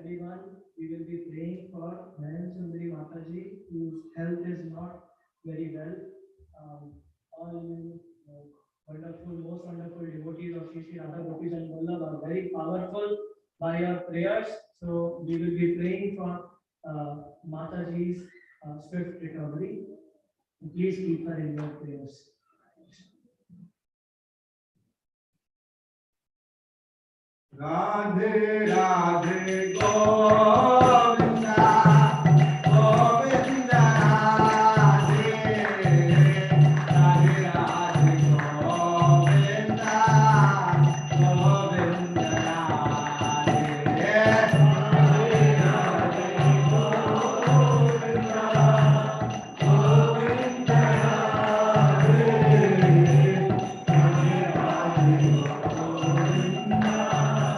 everyone. We will be praying for Nayan Sundari Mataji, whose health is not very well. All you wonderful, most wonderful devotees of Shri Shri Radha Gopis and Vallabh are very powerful by your prayers. So we will be praying for Mataji's swift recovery. Please keep her in your prayers. Radhe Radhe Govinda Govinda Radhe Radhe Radhe Govinda Govinda Radhe Radhe Radhe Govinda Govinda Radhe Radhe Govinda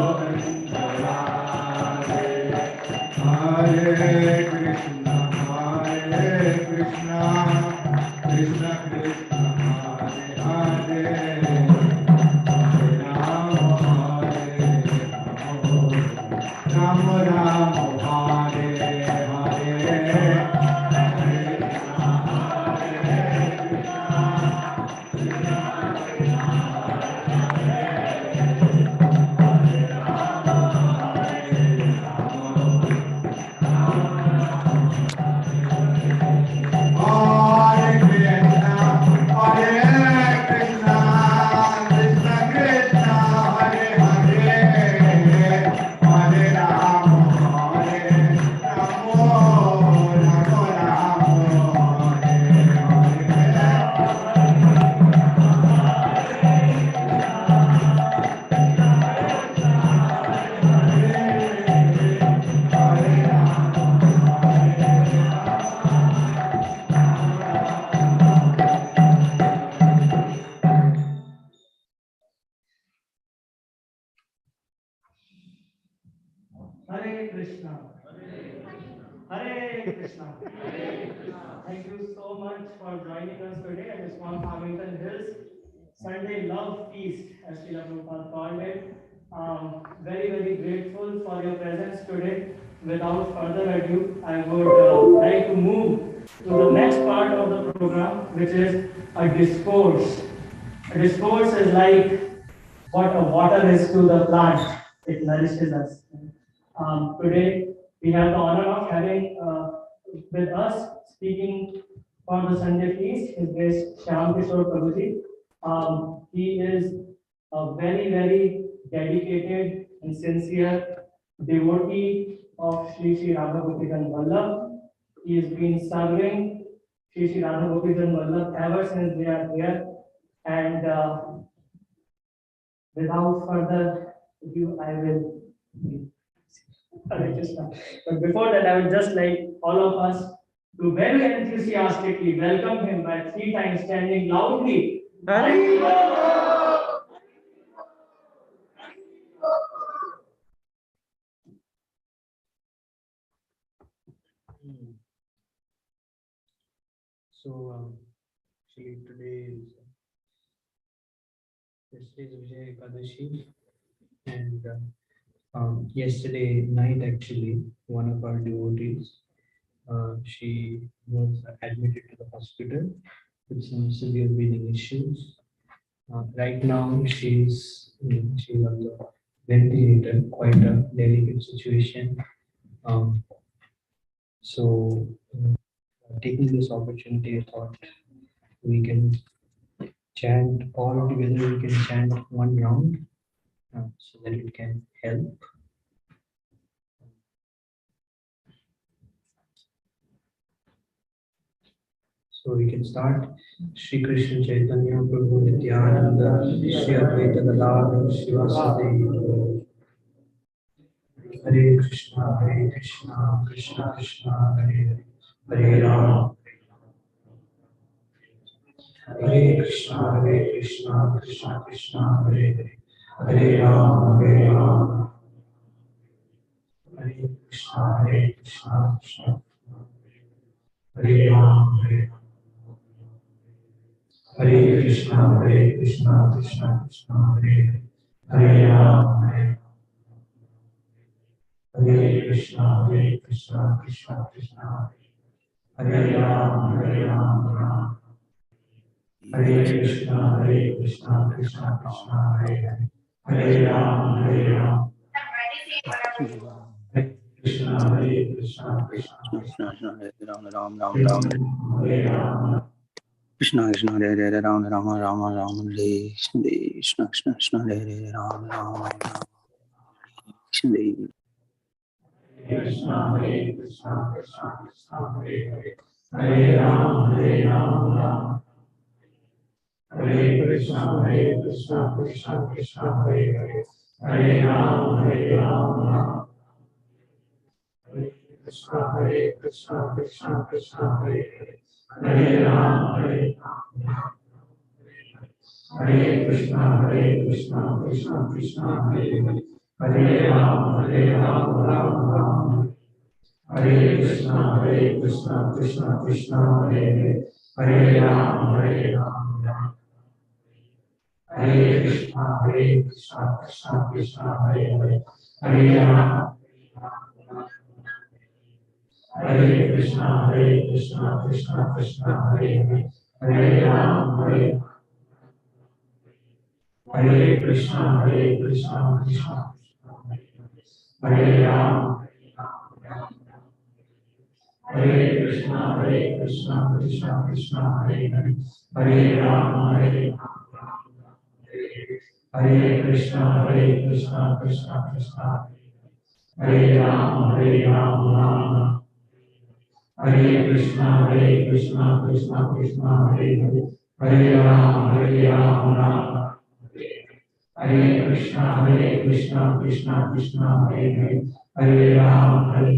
Govinda Radhe Radhe Radhe Govinda Govinda Hare Krishna. Hare Krishna. Thank you so much for joining us today at ISKCON Farmington Hills Sunday Love Feast, as Srila Prabhupada called it. Very grateful for your presence today. Without further ado, I would like to move to the next part of the program, which is a discourse. A discourse is like what a water is to the plant. It nourishes us. Today, we have the honor of having with us speaking for the Sunday feast, His Grace Shyam Kishore Prabhuji. He is a very dedicated and sincere devotee of Shri Shri Radha Gopikan Vallabh. He has been serving Shri Shri Radha Gopikan Vallabh ever since they are here. And without further ado, I will. But before that, I would just like all of us to very enthusiastically welcome him by 3 times standing loudly. So actually today is Vijay Ekadashi, and yesterday night actually one of our devotees, she was admitted to the hospital with some severe breathing issues. Right now, she's on the ventilator, quite a delicate situation. So, taking this opportunity, I thought we can chant all together. We can chant one round so that it can help. So we can start. Shri Krishna Chaitanya Prabhu Nityananda Shri Advaita Gadadhar Sivasadi Hare Krishna Krishna Krishna Hare Hare Hare Ram Hare Krishna Krishna Krishna Hare Hare Hare Ram Hare Krishna Krishna Hare Ram Hare Krishna Krishna Krishna Hare Hare Ram Hare Krishna Krishna Krishna Hare Ram Ram Hare Krishna Krishna Krishna Hare Hare Ram Hare Krishna Krishna Ram Hare Ram Krishna Krishna Hare Ram Ram Hare Krishna Krishna Hare Ram Krishna Krishna Krishna Hare Hare Ram Ram Hare Krishna Krishna Hare Hare Ram Ram Hare Krishna Krishna Hare Hare Ram Hare Krishna Krishna Hare Hare Ram Ram Hare Krishna Krishna Hare Hare Ram Hare Krishna Krishna Hare Hare Ram Hare Krishna Krishna Hare Hare Ram Hare Krishna Krishna Hare Ram Hare Krishna Krishna Hare Hare Ram Hare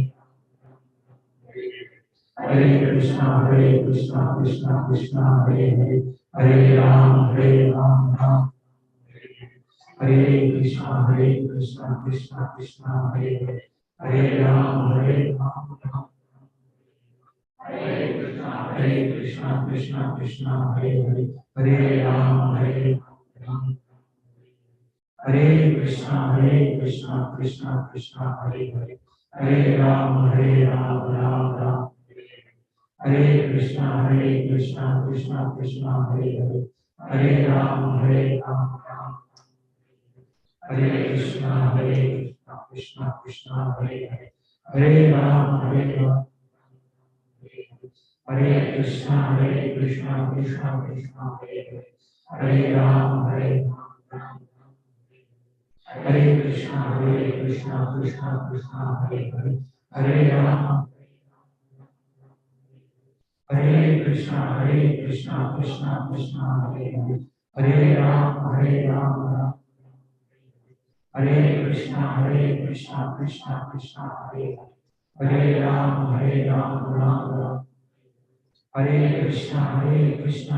Krishna Krishna Hare Ram Ram Hare Krishna Krishna Hare Ram Ram Hare Krishna Krishna Hare Ram Hare Krishna Krishna Hare Ram Ram Hare Krishna Krishna Hare Ram Hare Krishna Hare Ram Hare Krishna Krishna Hare Ram Ram Hare Krishna Krishna Hare Ram Hare Krishna Krishna Hare Ram Hare Krishna Krishna Hare Ram Hare Krishna Krishna Hare Ram Hare Krishna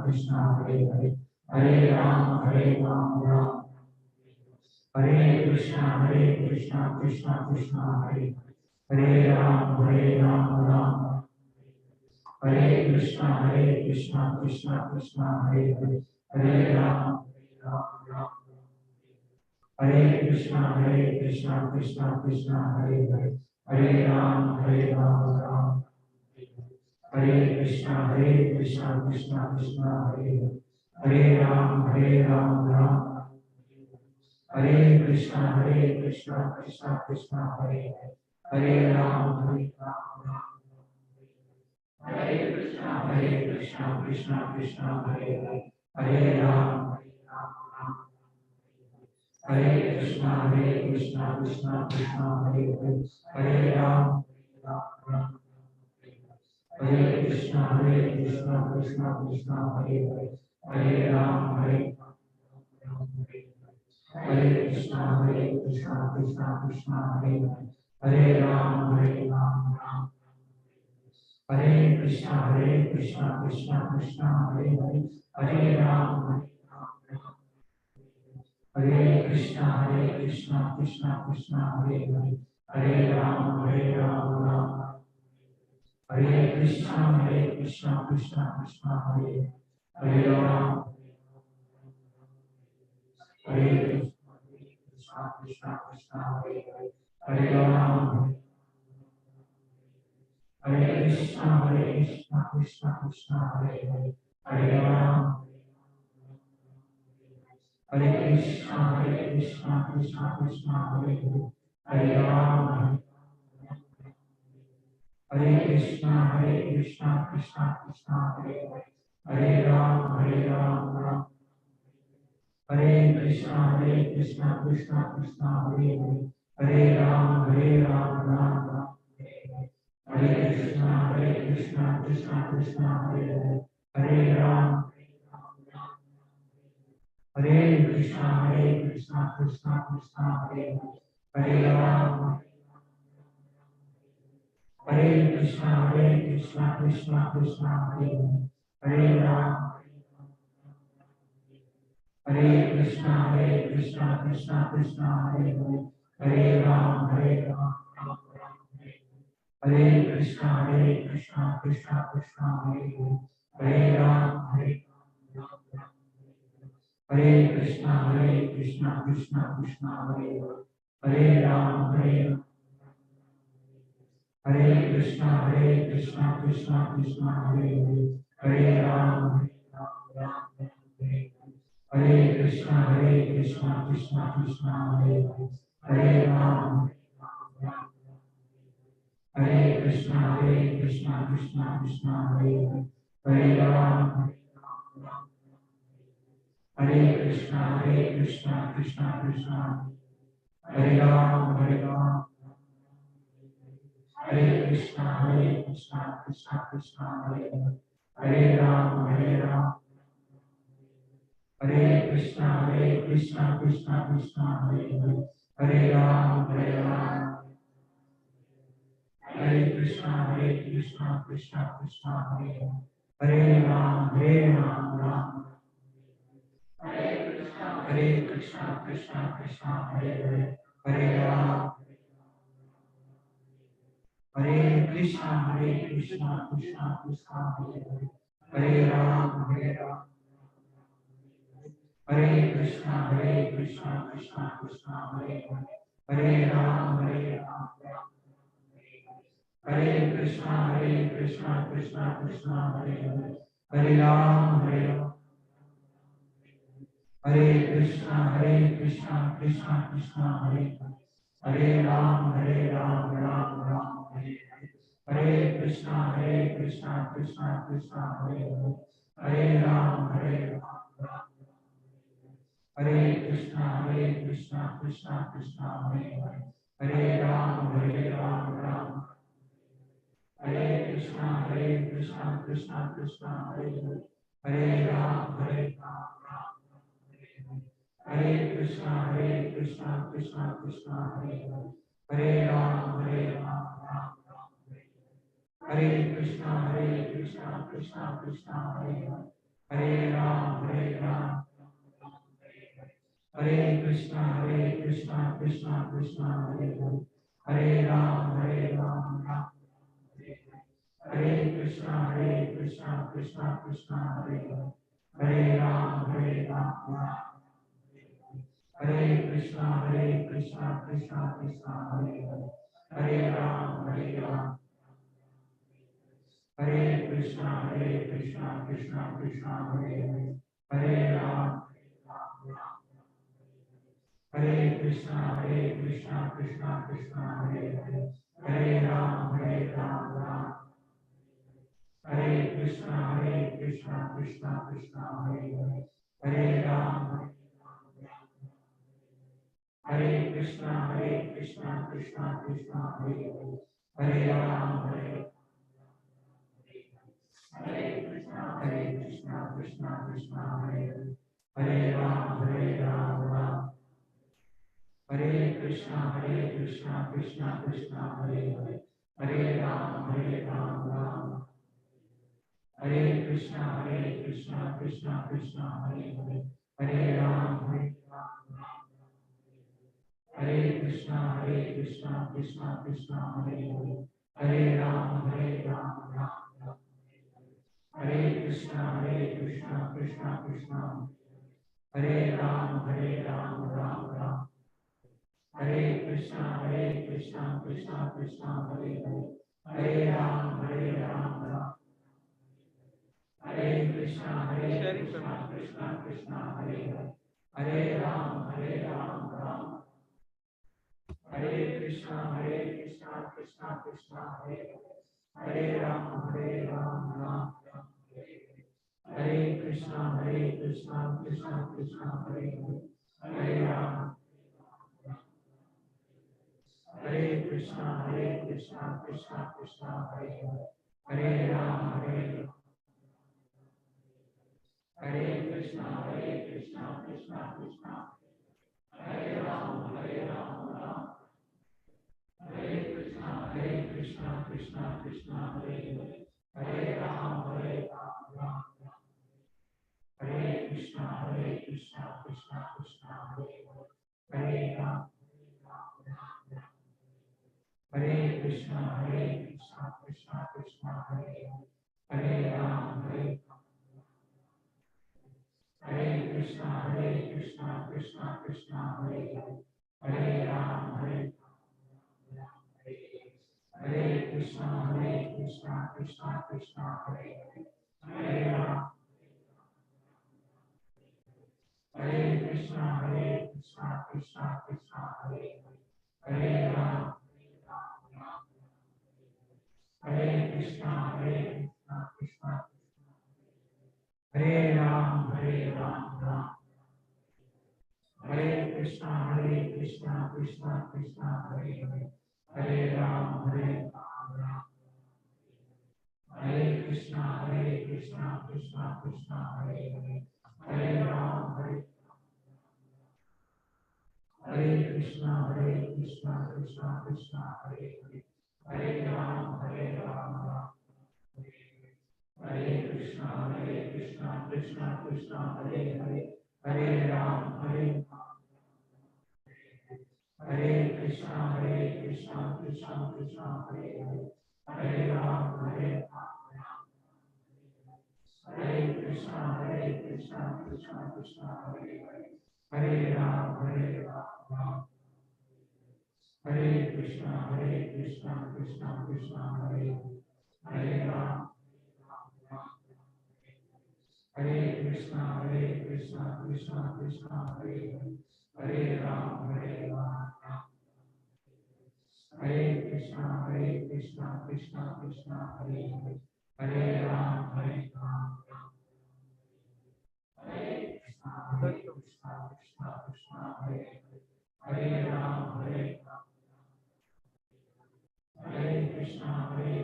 Krishna Hare Ram Hare Krishna Krishna Hare Ram Ram Hare Krishna Krishna Hare Ram Ram Hare Krishna Krishna Hare Ram Ram Hare Krishna Krishna Hare Ram Hare Krishna Krishna Hare Ram Ram Hare Krishna Krishna Krishna Hare Hare Ram Ram Hare Krishna Krishna Krishna Hare Hare Ram Ram Hare Krishna Krishna Krishna Hare Hare Ram Hare Krishna Krishna Krishna Hare Hare Ram Hare Krishna Krishna Krishna Hare Hare Ram Hare Krishna Krishna Krishna Hare Hare Ram Hare Krishna Krishna Krishna Hare Hare Ram Hare Krishna Krishna Krishna Hare Hare Ram Ram Hare Krishna Krishna Krishna Hare Hare Ram Hare Krishna Krishna Hare Hare Ram Hare Krishna Krishna Krishna Hare Hare Ram Hare Krishna Krishna Krishna Hare Hare Ram Hare Krishna Krishna Krishna Hare Hare Ram Ram Hare Krishna Krishna Krishna Hare Hare Ram Ram Hare Krishna Krishna Krishna Hare Hare Ram Hare Krishna Krishna Krishna Hare Hare Ram Hare Krishna Krishna Krishna Hare Hare Ram Hare Krishna Krishna Krishna Hare Hare Ram Hare Krishna Krishna Krishna Hare Hare Ram Hare Krishna Krishna Krishna Hare Hare Ram Hare Krishna Krishna Krishna Hare Hare Ram Hare Krishna Krishna Krishna Hare Hare Ram Hare Krishna Krishna Krishna Hare Hare Ram Hare Krishna Krishna Krishna Hare Ram Hare Krishna Krishna Krishna Hare Hare Ram Hare Krishna Krishna Krishna Hare Hare Ram Hare Krishna Krishna Krishna Hare Hare Ram Ram Hare Krishna Krishna Hare Hare Ram Hare Krishna Krishna Krishna Hare Hare Ram Hare Krishna Krishna Krishna Hare Hare Ram Hare Krishna Krishna Krishna Hare Hare Ram Hare Krishna Krishna Krishna Hare Hare Ram Ram Hare Krishna Krishna Krishna Hare Hare Ram Hare Krishna Krishna Krishna Hare Hare Ram Ram Hare Krishna Krishna Krishna Hare Hare Ram Hare Krishna Krishna Krishna Hare Hare Ram Hare Krishna Krishna Krishna Hare Hare Ram Hare Krishna Krishna Krishna Hare Hare Ram Hare Krishna Krishna Krishna Hare Hare Ram Hare Krishna Krishna Krishna Hare Hare Ram Hare Krishna, Krishna Krishna, Hare Hare, Hare Ram, Hare Krishna, Krishna Krishna, Hare Hare, Hare Ram, Ram, Hare Krishna, Krishna Krishna, Hare Hare, Hare Ram, Hare Krishna, Krishna Krishna, Hare Hare, Hare Ram, Hare Krishna, Krishna Krishna, Hare Hare, Hare Ram, Ram, Hare Krishna, Krishna Krishna, Hare Hare, Hare Ram, Ram, Hare Krishna, Krishna Krishna, Hare Hare, Hare Ram, Hare Krishna, Krishna Krishna, Hare Hare, Hare Ram, Ram, Hare Krishna, Krishna Krishna, Hare Ram, Ram, Hare Krishna, Krishna Krishna, Hare Hare, Hare Ram, Ram, Hare Krishna, Krishna Krishna, Hare Hare, Hare Ram, Ram, Hare Krishna, Krishna Krishna, Hare Hare, Hare Ram, Ram, Hare Krishna, Krishna Krishna, Hare Hare, Hare Ram, Hare Krishna, Krishna Krishna, Hare Hare, Hare Ram, Hare Krishna, Krishna Krishna, Hare Ram, Ram, Hare Krishna, Krishna Krishna, Hare Hare, Hare Ram, Ram, Hare Krishna, Krishna Krishna, Hare Hare, Hare Ram, Hare Krishna, Krishna Hare Hare, Hare Ram, Hare Krishna, Krishna Krishna, Hare Hare, Hare Ram, Hare Krishna, Krishna Krishna, Hare Hare, Hare Ram, Hare Krishna, Krishna Krishna, Hare Hare, Hare Ram, Hare Krishna, Krishna, Hare Ram, Ram, Hare Krishna, Krishna Krishna, Hare Hare, Hare Ram, Ram, Hare Krishna, Krishna Krishna, Hare Hare, Hare Ram, Hare Krishna, Krishna Krishna, Hare Hare, Hare Ram, Ram, Hare Krishna, Krishna Krishna, Hare Hare, Hare Ram, Hare Krishna, Krishna Krishna, Hare Hare, Hare Ram, Hare Krishna, Krishna Krishna, Hare Hare, Hare Ram, Hare Krishna, Krishna Krishna, Hare Hare, Hare Ram, Hare Krishna, Krishna Krishna, Hare Hare, Hare Ram, Hare Krishna, Krishna Krishna, Hare Hare, Hare Ram, Hare Krishna, Krishna Krishna, Hare Hare, Hare Ram, Hare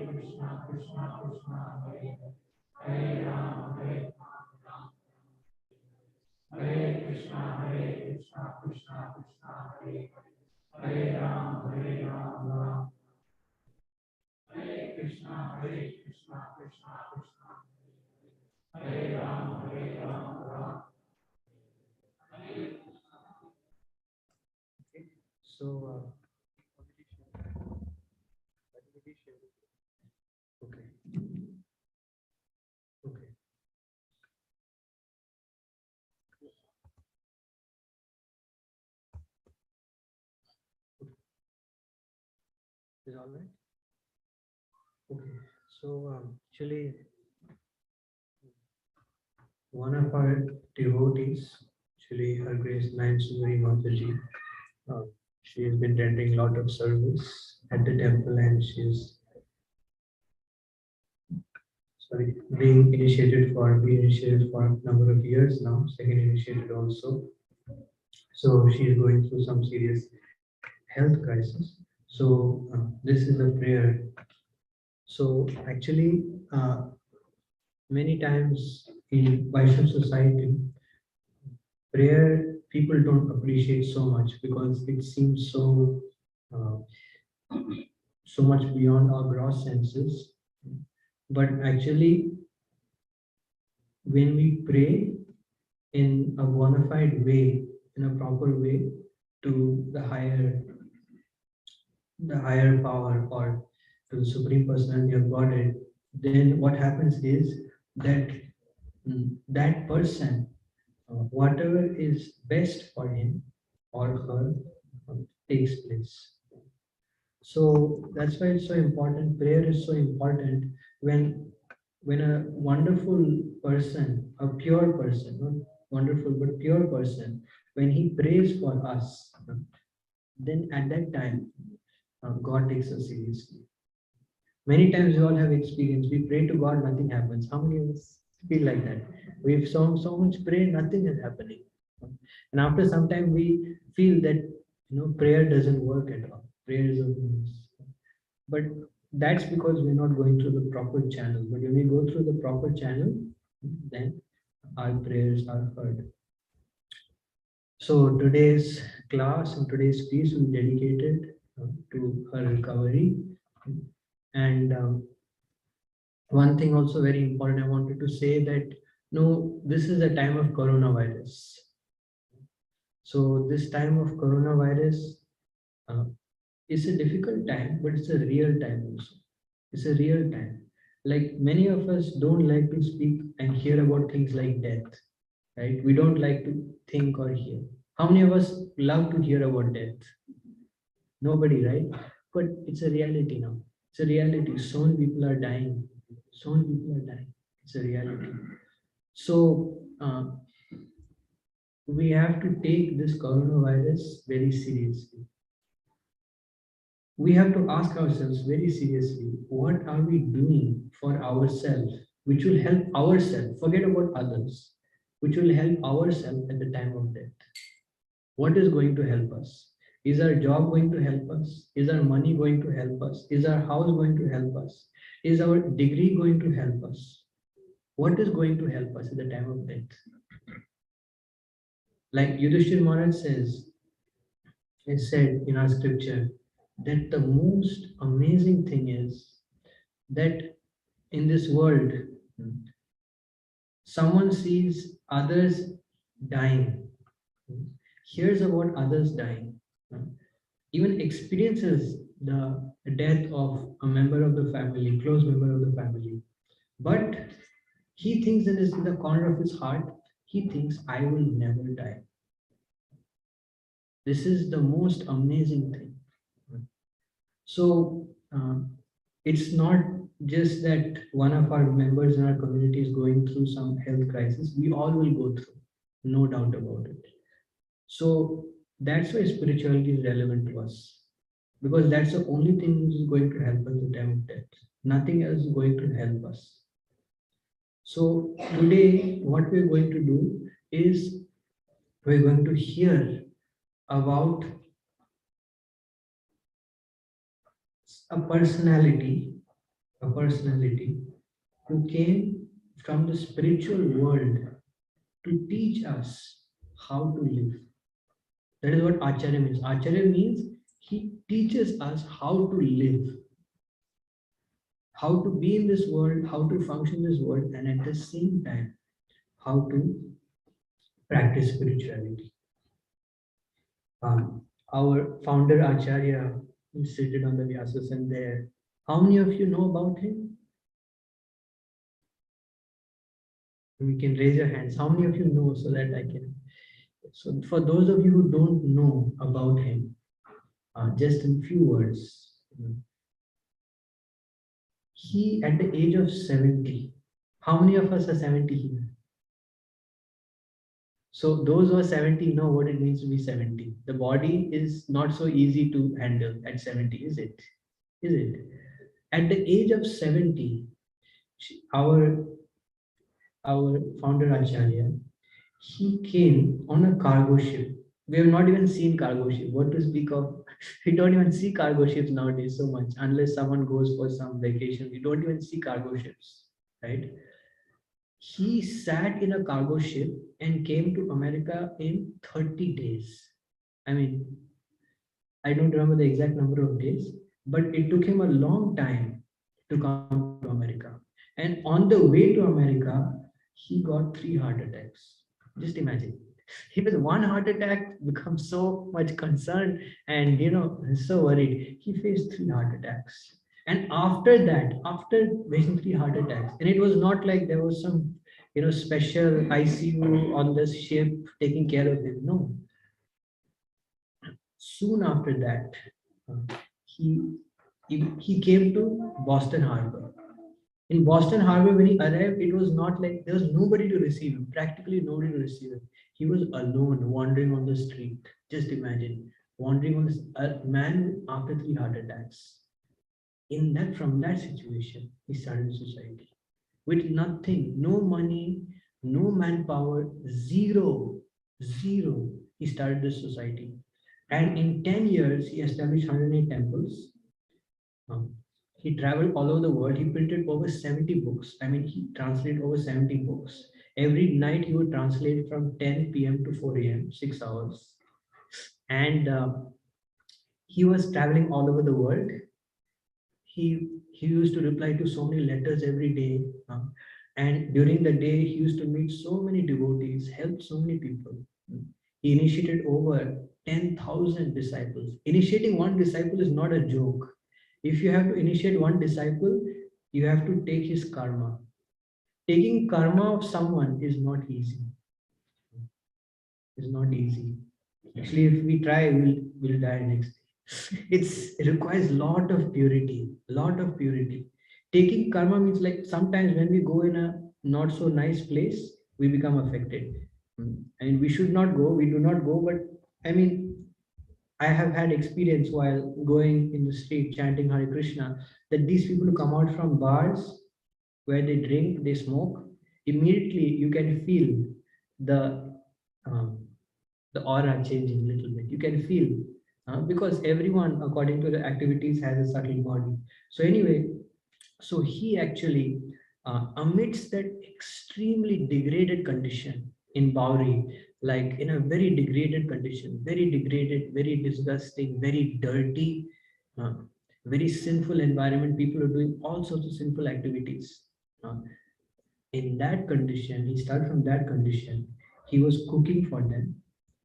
Krishna, Krishna Krishna, Hare Hare, Hare Ram, Hare Krishna, Krishna Krishna, Hare Hare, Hare Ram, Ram, Hare Krishna, Krishna Krishna, Hare Ram, Ram. So, what did you share? Okay. Okay. Is all right? Okay. So Actually, one of our devotees, actually Her Grace Nayan Sundari Mataji, she has been rendering a lot of service at the temple, and she's being initiated for a number of years now, second initiated also. So she is going through some serious health crisis. So this is a prayer. So actually, many times in Vaishnav society, prayer people don't appreciate so much because it seems so uh, so much beyond our gross senses. But actually, when we pray in a bona fide way, in a proper way, to the higher power or to the Supreme Personality of Godhead, then what happens is that that person, whatever is best for him or her, takes place. So that's why it's so important. Prayer is so important when a wonderful person, a pure person, not wonderful but pure person, when he prays for us, then at that time God takes us seriously. Many times we all have experience. We pray to God, nothing happens. How many of us feel like that? We've so much pray, nothing is happening. And after some time, we feel that prayer doesn't work at all. Prayer is of use. But that's because we're not going through the proper channel. But when we go through the proper channel, then our prayers are heard. So today's class and today's piece will be dedicated to her recovery. And one thing also very important, I wanted to say that no, this is a time of coronavirus. So this time of coronavirus is a difficult time, but it's a real time also. It's a real time. Like many of us don't like to speak and hear about things like death, right? We don't like to think or hear. How many of us love to hear about death? Nobody, right? But it's a reality now. It's a reality. So many people are dying. So many people are dying. It's a reality. So we have to take this coronavirus very seriously. We have to ask ourselves very seriously, what are we doing for ourselves, which will help ourselves, forget about others, which will help ourselves at the time of death? What is going to help us? Is our job going to help us? Is our money going to help us? Is our house going to help us? Is our degree going to help us? What is going to help us at the time of death? Like Yudhishthir Maharaj says, is said in our scripture, that the most amazing thing is that in this world, someone sees others dying, hears about others dying, even experiences the death of a member of the family, close member of the family, but he thinks in the corner of his heart, he thinks, I will never die. This is the most amazing thing. So it's not just that one of our members in our community is going through some health crisis. We all will go through, no doubt about it. So that's why spirituality is relevant to us, because that's the only thing which is going to help us at the time of death. Nothing else is going to help us. So today, what we're going to do is we're going to hear about a personality who came from the spiritual world to teach us how to live. That is what Acharya means. Acharya means he teaches us how to live, how to be in this world, how to function in this world, and at the same time, how to practice spirituality. Our founder Acharya is seated on the Vyasasana there. How many of you know about him? We can raise your hands. How many of you know, so that I can? So for those of you who don't know about him, just in few words, He, at the age of 70, how many of us are 70 here? So those who are 70 know what it means to be 70. The body is not so easy to handle at 70, is it? Is it? At the age of 70, our founder Acharya, he came on a cargo ship. We have not even seen cargo ship. What to speak of? We don't even see cargo ships nowadays so much, unless someone goes for some vacation. We don't even see cargo ships, right? He sat in a cargo ship and came to America in 30 days. I mean, I don't remember the exact number of days, but it took him a long time to come to America. And on the way to America, he got 3 heart attacks. Just imagine. He was one heart attack, become so much concerned and so worried. He faced 3 heart attacks. And after that, after facing 3 heart attacks, and it was not like there was some special ICU on this ship taking care of him. No. Soon after that, he he came to Boston Harbor. In Boston Harbor, when he arrived, it was not like there was nobody to receive him, practically nobody to receive him. He was alone, wandering on the street. Just imagine, wandering on this man after 3 heart attacks. From that situation, he started the society with nothing, no money, no manpower, zero. He started this society, and in 10 years, he established 108 temples. He traveled all over the world. He printed over 70 books. I mean, he translated over 70 books. Every night he would translate from 10 p.m. to 4 a.m., 6 hours. And he was traveling all over the world. He used to reply to so many letters every day. And during the day, he used to meet so many devotees, help so many people. He initiated over 10,000 disciples. Initiating one disciple is not a joke. If you have to initiate one disciple, you have to take his karma. Taking karma of someone is not easy. It's not easy. Actually, if we try, we'll die next day. It requires lot of purity. Taking karma means like sometimes when we go in a not so nice place, we become affected. And we should not go. We do not go. But I mean, I have had experience while going in the street chanting Hare Krishna that these people who come out from bars where they drink, they smoke, immediately you can feel the aura changing a little bit. You can feel because everyone, according to the activities, has a subtle body. So anyway, so he actually, amidst that extremely degraded condition in Bowery, like in a very degraded condition, very degraded, very disgusting, very dirty, very sinful environment. People are doing all sorts of sinful activities. In that condition, he started from that condition. He was cooking for them.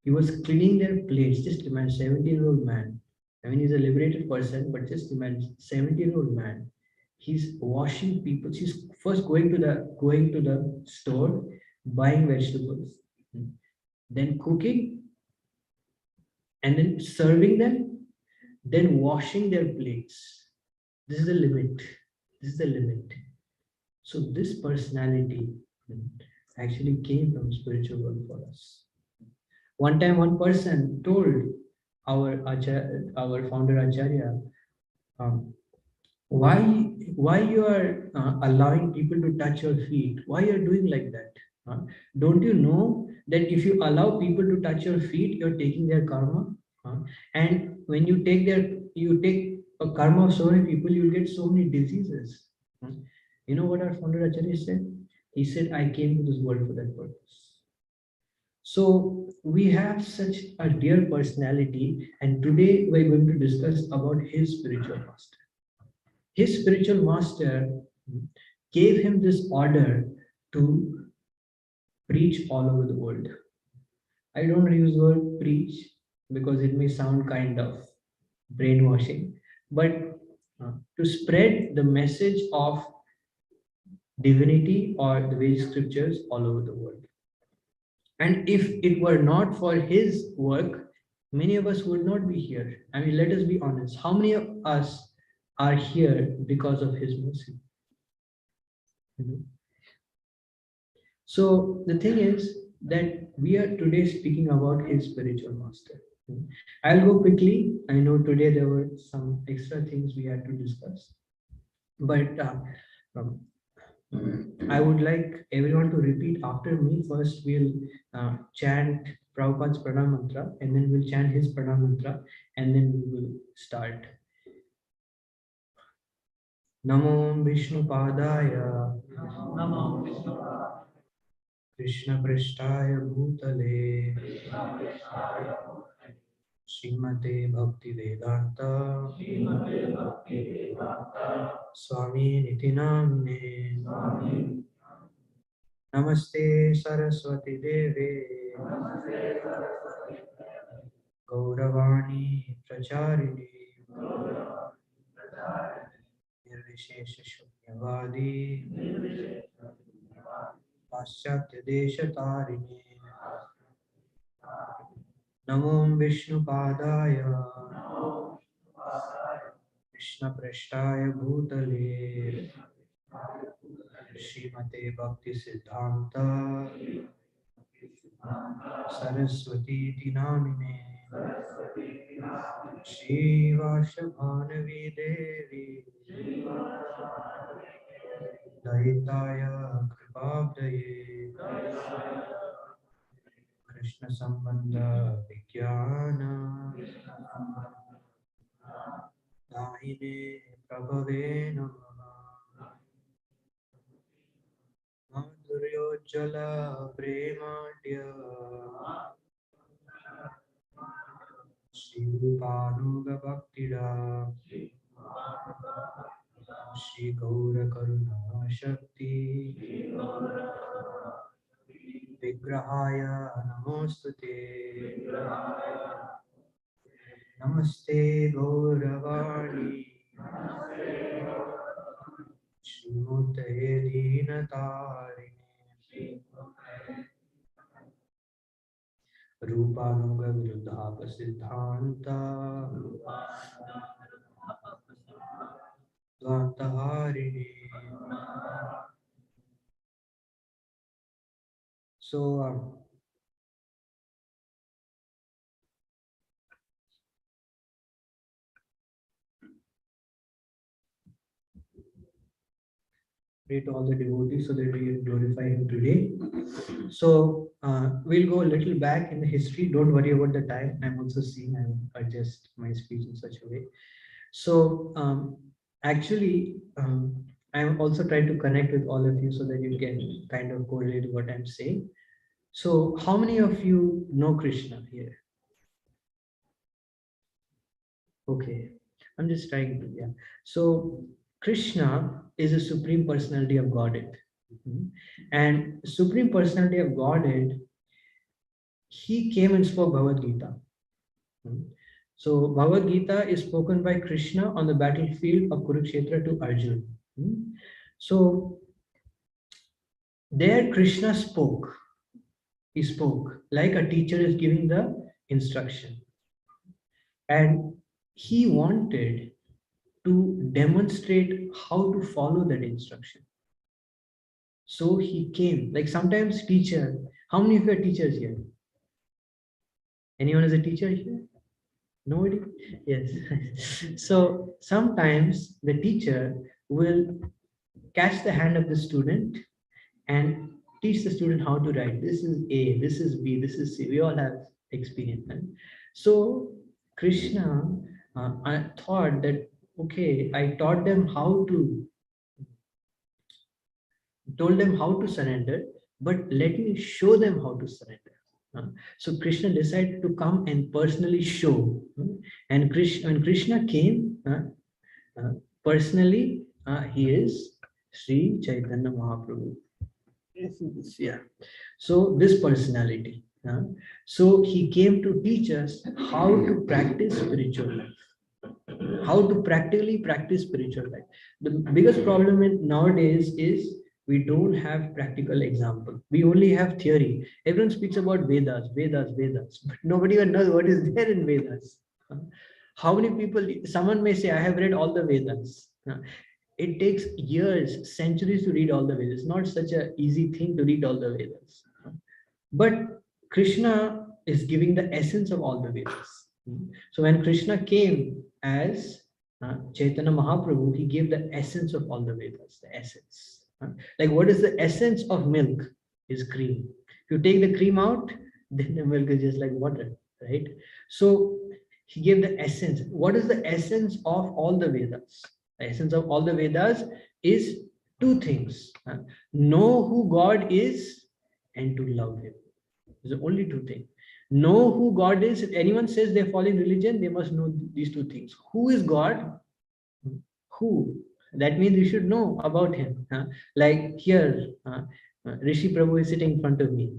He was cleaning their plates. Just imagine, 17-year-old man. I mean, he's a liberated person, but just imagine, 17-year-old man. He's washing people. He's first going to the store, buying vegetables, then cooking, and then serving them, then washing their plates. This is the limit. So this personality actually came from spiritual world for us. One time, one person told our founder Acharya, why you are allowing people to touch your feet? Why you are doing like that? Don't you know that if you allow people to touch your feet, you're taking their karma? And when you take a karma of so many people, you'll get so many diseases. You know what our founder Acharya said? He said, I came to this world for that purpose. So we have such a dear personality, and today we're going to discuss about his spiritual master. His spiritual master gave him this order to preach all over the world. I don't use the word preach because it may sound kind of brainwashing, but to spread the message of divinity or the Vedic scriptures all over the world. And if it were not for his work, many of us would not be here. I mean, let us be honest. How many of us are here because of his mercy? you know. So the thing is that we are today speaking about his spiritual master. I'll go quickly. I know today there were some extra things we had to discuss, but um, I would like everyone to repeat after me. First, we'll chant Prabhupada's Pranam Mantra, and then we'll chant his Pranam Mantra, and then we will start. Namo Vishnu Padaya, Namo Vishnu Krishna Prishtaya Bhutale, Srimate Bhakti Vedanta, Swami Nitinamne, Namaste Saraswati Deve, Gauravani Pracharini, Nirvishesha Shunyavadi, Paschatya Desha-tarini, Namo Vishnu Padaya, Krishna Prishtaya Bhutale, Srimate Bhakti Siddhanta, Saraswati Dinamine, Shiva Shabhanavi Devi, Daitaya Kripabdaye, Krishna Sambandha Vigyana, Dahine Prabhave Namaha, Madhuryojjala Premadya, Shri Rupanuga Bhaktida, Shri Gaura Karuna Shakti, Vigrahaya Namostute, Namaste Gauravani, Shrimute Dinatarini, Rupanuga Viruddha Siddhanta, Dvantaharini. So, pray to all the devotees so that we can glorify him today. So we'll go a little back in the history. Don't worry about the time. I'm also seeing I'll adjust my speech in such a way. So actually, I'm also trying to connect with all of you so that you can kind of correlate what I'm saying. So how many of you know Krishna here? Okay, I'm just trying to, yeah. So Krishna is a supreme personality of Godhead. And supreme personality of Godhead, he came and spoke Bhagavad Gita. So Bhagavad Gita is spoken by Krishna on the battlefield of Kurukshetra to Arjuna. So there Krishna spoke. He spoke like a teacher is giving the instruction. And he wanted to demonstrate how to follow that instruction. So he came, like sometimes teacher, how many of you are teachers here? Anyone is a teacher here? Nobody? Yes. So sometimes the teacher will catch the hand of the student and teach the student how to write. This is A, this is B, this is C. We all have experience. Right? So Krishna, I thought that, okay, I taught them how to, told them how to surrender, but let me show them how to surrender. So Krishna decided to come and personally show. And when Krishna came personally, he is Sri Chaitanya Mahaprabhu. Yeah. So this personality. So he came to teach us how to practice spiritual life. How to practically practice spiritual life. The biggest problem nowadays is we don't have practical example. We only have theory. Everyone speaks about Vedas, Vedas, Vedas, but nobody even knows what is there in Vedas. How many people, someone may say, I have read all the Vedas. it takes years, centuries to read all the Vedas. It's not such an easy thing to read all the Vedas. But Krishna is giving the essence of all the Vedas. So when Krishna came as Chaitanya Mahaprabhu, he gave the essence of all the Vedas, the essence. Like what is the essence of milk? Is cream. If you take the cream out, then the milk is just like water, right? So he gave the essence. What is the essence of all the Vedas? The essence of all the Vedas is two things. Know who God is and to love him. There's only two things. Know who God is. If anyone says they're following religion, they must know these two things. Who is God? Who? That means you should know about him. Like here, Rishi Prabhu is sitting in front of me.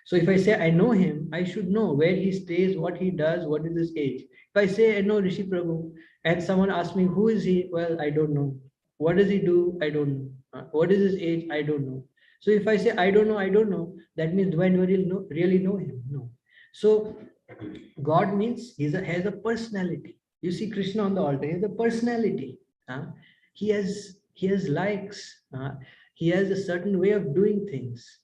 So if I say I know him, I should know where he stays, what he does, what is his age. If I say I know Rishi Prabhu and someone asks me who is he, well, I don't know. What does he do? I don't know. What is his age? I don't know. So if I say I don't know, that means do I really know him? No. So God means has a personality. You see Krishna on the altar, he has a personality. He has likes. He has a certain way of doing things.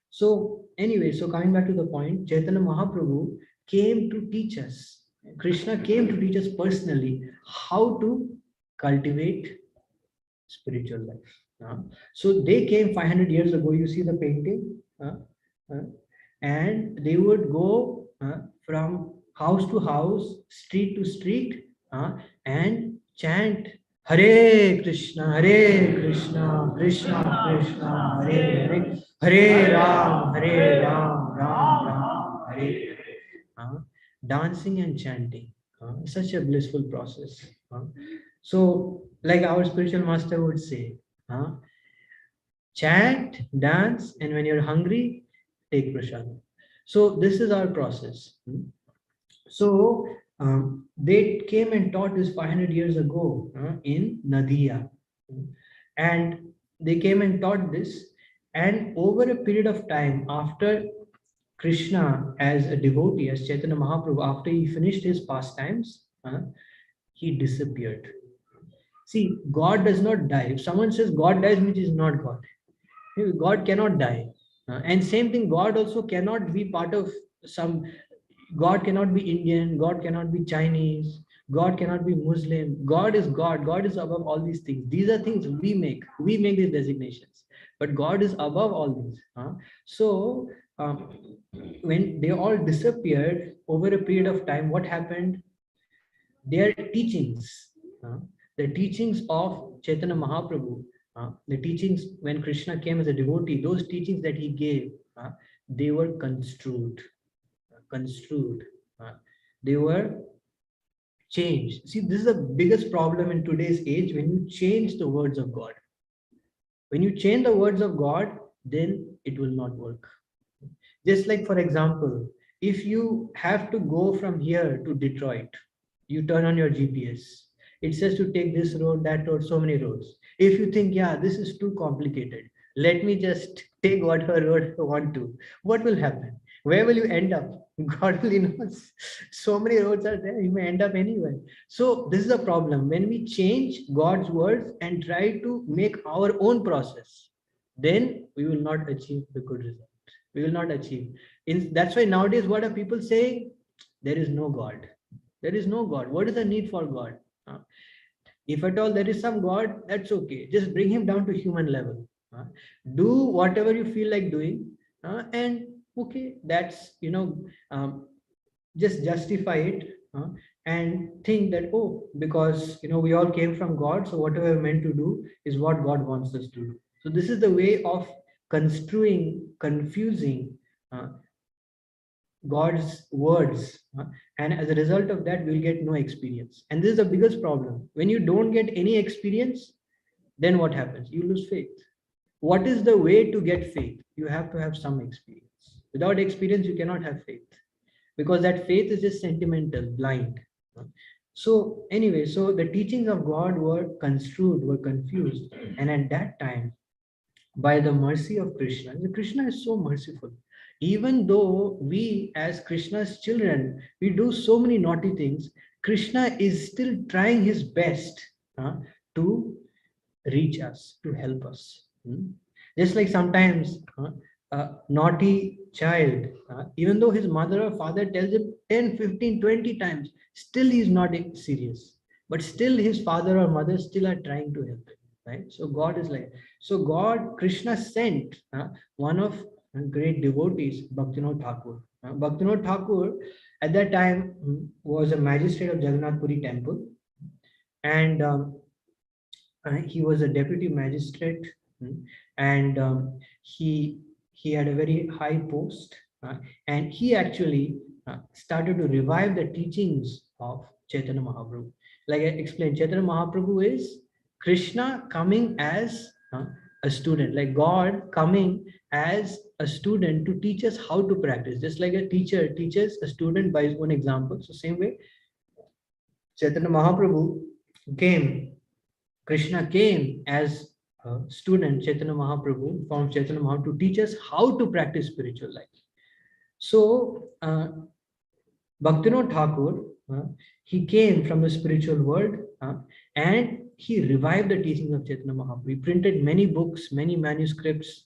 So anyway, so coming back to the point, Chaitanya Mahaprabhu came to teach us. Krishna came to teach us personally how to cultivate spiritual life. So they came 500 years ago. You see the painting, and they would go from house to house, street to street, and chant Hare Krishna, Krishna Krishna, Hare Hare, Hare Ram, Ram Ram, Hare Hare. Dancing and chanting, such a blissful process. So, like our spiritual master would say, chant, dance, and when you're hungry, take prasad. So this is our process. So they came and taught this 500 years ago in Nadia, and they came and taught this. And over a period of time, after Krishna, as a devotee, as Chaitanya Mahaprabhu, after he finished his pastimes, he disappeared. See, God does not die. If someone says God dies, which is not God. God cannot die. And same thing, God also cannot be part of some, God cannot be Indian, God cannot be Chinese, God cannot be Muslim. God is God. God is above all these things. These are things we make. We make these designations. But God is above all these. So, when they all disappeared over a period of time, what happened? Their teachings, the teachings of Chaitanya Mahaprabhu, the teachings when Krishna came as a devotee, those teachings that he gave, they were construed. They were changed. See, this is the biggest problem in today's age when you change the words of God. When you change the words of God, then it will not work. Just like, for example, if you have to go from here to Detroit, you turn on your GPS. It says to take this road, that road, so many roads. If you think, yeah, this is too complicated, let me just take whatever road I want to, what will happen? Where will you end up? God only knows. So many roads are there, you may end up anywhere. So this is a problem. When we change God's words and try to make our own process, then we will not achieve the good result. We will not achieve. That's why nowadays, what are people saying? There is no God. There is no God. What is the need for God? If at all there is some God, that's okay. Just bring him down to human level. Do whatever you feel like doing, and okay, that's, just justify it, and think that, oh, because we all came from God, so whatever we're meant to do is what God wants us to do. So this is the way of construing, confusing God's words, and as a result of that, we'll get no experience. And this is the biggest problem. When you don't get any experience, then what happens? You lose faith. What is the way to get faith? You have to have some experience. Without experience, you cannot have faith, because that faith is just sentimental, blind. So anyway, so the teachings of God were construed, were confused, and at that time, by the mercy of Krishna, Krishna is so merciful. Even though we as Krishna's children, we do so many naughty things, Krishna is still trying his best to reach us, to help us. Just like sometimes a naughty child, even though his mother or father tells him 10, 15, 20 times, still he is not serious. But still his father or mother still are trying to help him. Right? So God is like, so God, Krishna sent one of great devotees, Bhaktivinoda Thakur. Bhaktivinoda Thakur at that time was a magistrate of Jagannath Puri temple, and he was a deputy magistrate, and he had a very high post, and he actually started to revive the teachings of Chaitanya Mahaprabhu. Like I explained, Chaitanya Mahaprabhu is Krishna coming as a student, like God coming as a student to teach us how to practice, just like a teacher teaches a student by his own example. So same way, Chaitanya Mahaprabhu came, Krishna came as a student, Chaitanya Mahaprabhu, from Chaitanya Mahaprabhu to teach us how to practice spiritual life. So, Bhaktivinoda Thakur, he came from the spiritual world, and he revived the teachings of Chaitanya Mahaprabhu. He printed many books, many manuscripts,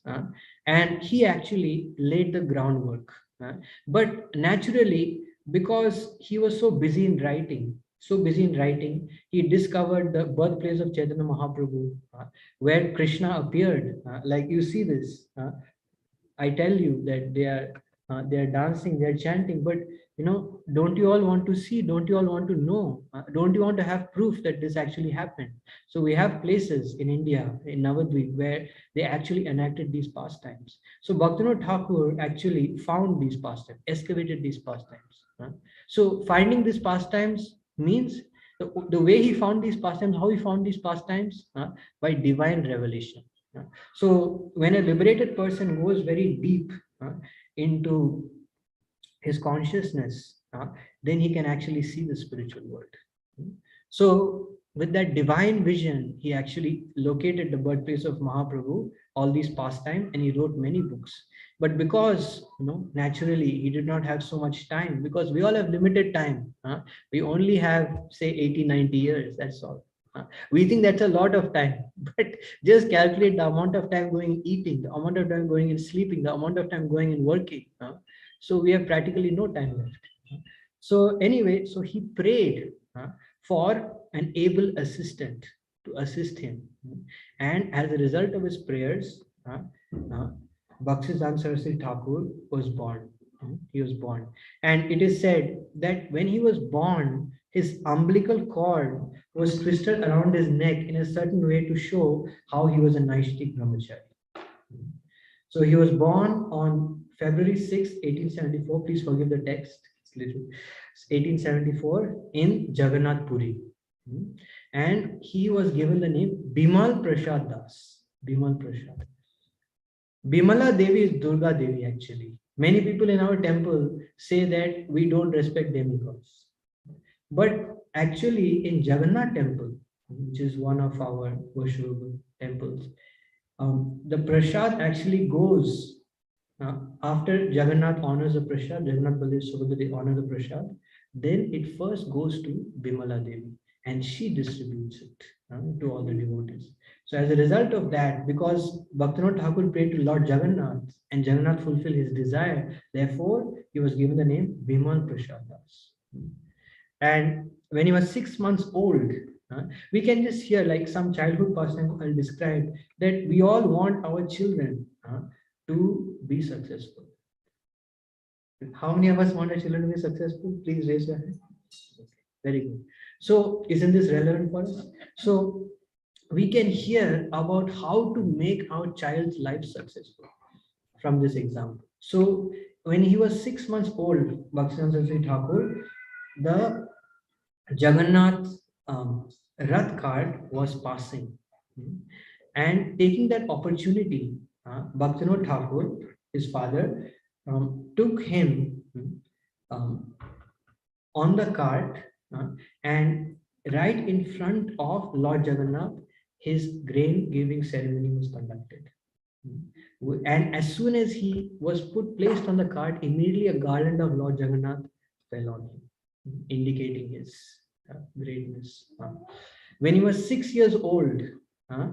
and he actually laid the groundwork. But naturally, because he was so busy in writing, he discovered the birthplace of Chaitanya Mahaprabhu, where Krishna appeared. Like you see this, I tell you that they are dancing, they are chanting, but don't you all want to see? Don't you all want to know? Don't you want to have proof that this actually happened? So we have places in India, in Navadvip, where they actually enacted these pastimes. So Bhaktivinoda Thakur actually found these pastimes, excavated these pastimes. So finding these pastimes means the way he found these pastimes, how he found these pastimes, by divine revelation. So when a liberated person goes very deep into his consciousness, then he can actually see the spiritual world. So with that divine vision, he actually located the birthplace of Mahaprabhu, all these pastimes, and he wrote many books. But because naturally he did not have so much time, because we all have limited time. We only have say 80, 90 years, that's all. We think that's a lot of time, but just calculate the amount of time going eating, the amount of time going in sleeping, the amount of time going in working. So we have practically no time left. So anyway, so he prayed for an able assistant to assist him. And as a result of his prayers, Bhaktisiddhanta Saraswati Thakur was born. He was born. And it is said that when he was born, his umbilical cord was twisted around his neck in a certain way to show how he was a Naishtik brahmachari. So he was born on February 6, 1874. Please forgive the text. It's little. 1874 in Jagannath Puri. And he was given the name Bimal Prasad Das. Bimal Prasad. Bimala Devi is Durga Devi actually. Many people in our temple say that we don't respect demigods. But actually in Jagannath temple, which is one of our worshipable temples, the prasad actually goes after Jagannath honors the prasad, Jagannath Baladev Subhadra, they honor the prasad, then it first goes to Bimala Devi and she distributes it to all the devotees. So as a result of that, because Bhaktivinoda Thakur prayed to Lord Jagannath and Jagannath fulfilled his desire, therefore he was given the name Bimal Prasad Das. And when he was 6 months old, we can just hear like some childhood person I'll describe that we all want our children to be successful. How many of us want our children to be successful? Please raise your hand. Okay, very good. So isn't this relevant for us? So we can hear about how to make our child's life successful from this example. So when he was 6 months old, Bhaktisiddhanta Saraswati Thakur, the Jagannath Rath cart was passing, and taking that opportunity, Bhaktivinoda Thakur, his father, took him on the cart, and right in front of Lord Jagannath, his grain giving ceremony was conducted. And as soon as he was placed on the cart, immediately a garland of Lord Jagannath fell on him, indicating his greatness. When he was 6 years old, uh,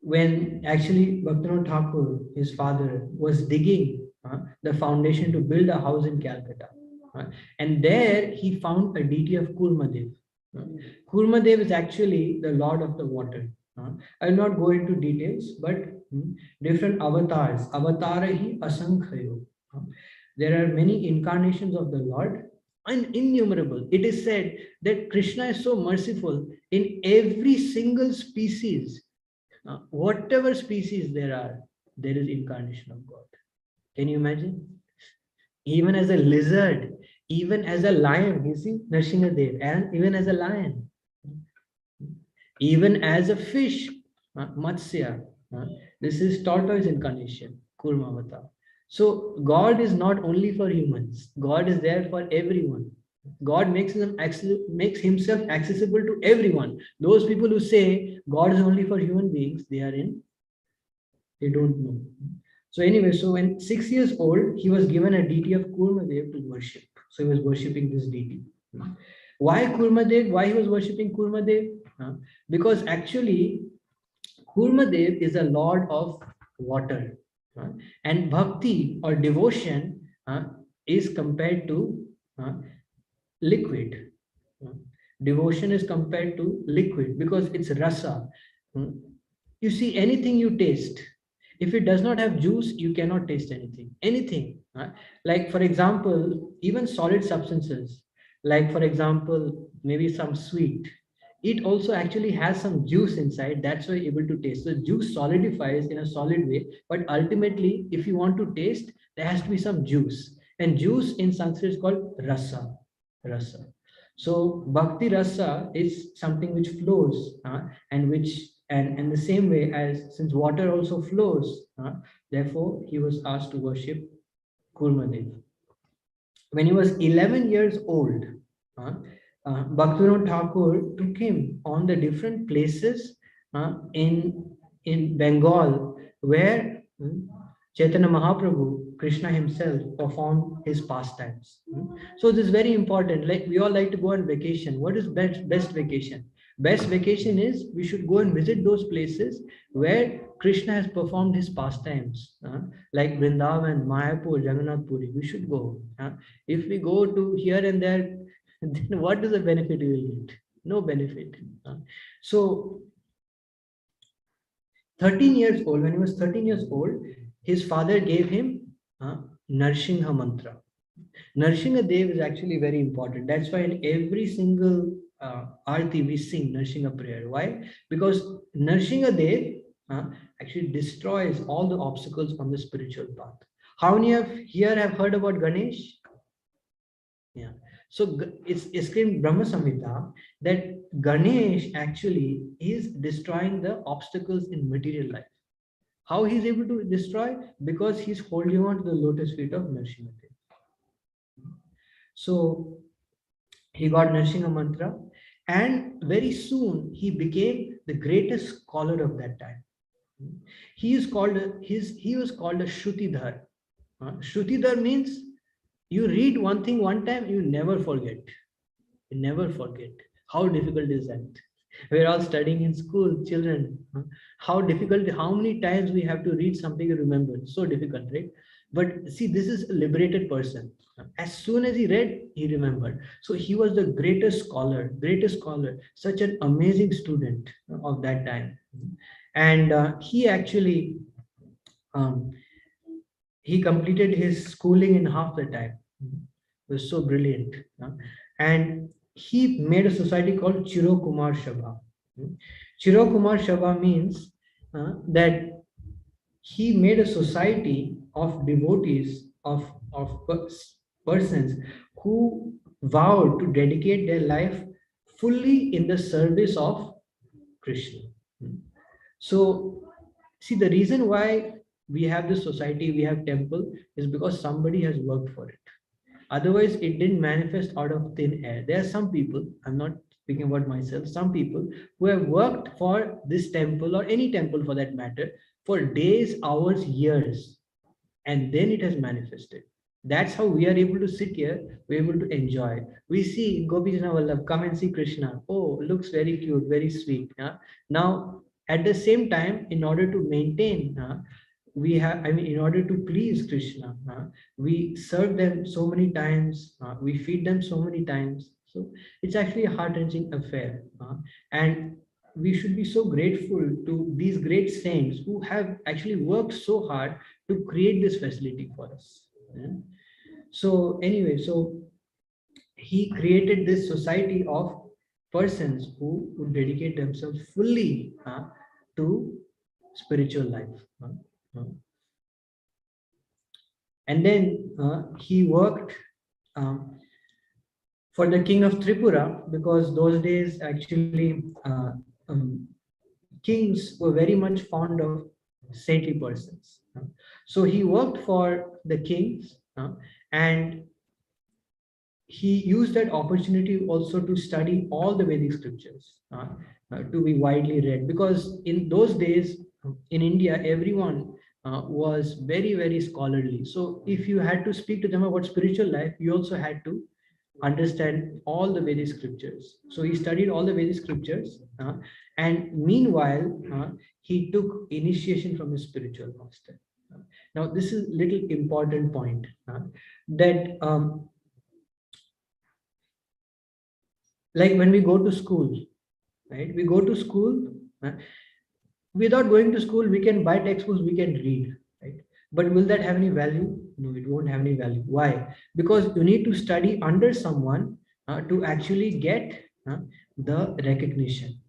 when actually Bhaktivinoda Thakur, his father, was digging the foundation to build a house in Calcutta. And there he found a deity of Kurmadev. Kurmadev is actually the lord of the water. I will not go into details, but different avatars. Avatarahi asankhayo. There are many incarnations of the Lord and innumerable. It is said that Krishna is so merciful in every single species. Whatever species there is incarnation of God. Can you imagine? Even as a lizard, even as a lion, you see, Nrsimhadev, and even as a lion, even as a fish, Matsya, this is tortoise incarnation, Kurmavata. So God is not only for humans, God is there for everyone. God makes himself accessible to everyone. Those people who say God is only for human beings, they don't know. So anyway, so when 6 years old, he was given a deity of Kurmadev to worship. So he was worshipping this deity. Why Kurmadev? Why he was worshipping Kurmadev? Because actually, Kurmadev is a lord of water. And bhakti or devotion is compared to liquid. Devotion is compared to liquid because it's rasa. You see, anything you taste, if it does not have juice, you cannot taste anything. Like for example, even solid substances, like for example, maybe some sweet, it also actually has some juice inside. That's why you're able to taste. The juice solidifies in a solid way, but ultimately, if you want to taste, there has to be some juice. And juice in Sanskrit is called rasa. So bhakti rasa is something which flows, and the same way as since water also flows, therefore he was asked to worship Kurmadev. When he was 11 years old, Bhaktivinoda Thakur took him on the different places in Bengal where Chaitanya Mahaprabhu, Krishna himself, performed his pastimes. So this is very important. Like we all like to go on vacation. What is best vacation? Best vacation is we should go and visit those places where Krishna has performed his pastimes, like Vrindavan, Mayapur, Jagannath Puri. We should go. If we go to here and there, then what is the benefit we will get? No benefit. So 13 years old, when he was 13 years old, his father gave him Narsingha mantra. Narsingha Dev is actually very important. That's why in every single arti we sing Narsingha prayer. Why? Because Narsingha Dev actually destroys all the obstacles on the spiritual path. How many of here have heard about Ganesh? Yeah. So it's in Brahma Samhita that Ganesh actually is destroying the obstacles in material life. How he's able to destroy? Because he's holding on to the lotus feet of Nrsimhadev. So he got Narsingha mantra, and very soon he became the greatest scholar of that time. He was called a Shrutidhar. Shrutidhar means you read one thing one time, you never forget. You never forget. How difficult is that? We're all studying in school, children. How difficult, how many times we have to read something to remember? So difficult, right? But see, this is a liberated person. As soon as he read, he remembered. So he was the greatest scholar, such an amazing student of that time. And he actually, he completed his schooling in half the time. It was so brilliant. And he made a society called Chiro Kumar Sabha. Chiro Kumar Sabha means that he made a society of devotees, of persons who vowed to dedicate their life fully in the service of Krishna. So, see, the reason why we have this society, we have temple, is because somebody has worked for it. Otherwise, it didn't manifest out of thin air. There are some people, I'm not speaking about myself, some people who have worked for this temple or any temple for that matter for days, hours, years, and then it has manifested. That's how we are able to sit here, we're able to enjoy. We see Gopi Jana Vallabh, come and see Krishna. Oh, looks very cute, very sweet. Now, at the same time, in order to maintain, we have, I mean, in order to please Krishna, we serve them so many times, we feed them so many times. So it's actually a heart-wrenching affair. And we should be so grateful to these great saints who have actually worked so hard to create this facility for us. Yeah. So anyway, so he created this society of persons who would dedicate themselves fully to spiritual life. Uh, and then he worked um, for the king of Tripura, because those days actually kings were very much fond of saintly persons. So he worked for the kings, and he used that opportunity also to study all the Vedic scriptures, to be widely read, because in those days in India, everyone was very, very scholarly. So if you had to speak to them about spiritual life, you also had to understand all the Vedic scriptures. So he studied all the Vedic scriptures, and meanwhile, he took initiation from his spiritual master. Now, this is little important point, that like when we go to school, right? We go to school, without going to school, we can buy textbooks, we can read, right? But will that have any value? No, it won't have any value. Why? Because you need to study under someone to actually get the recognition.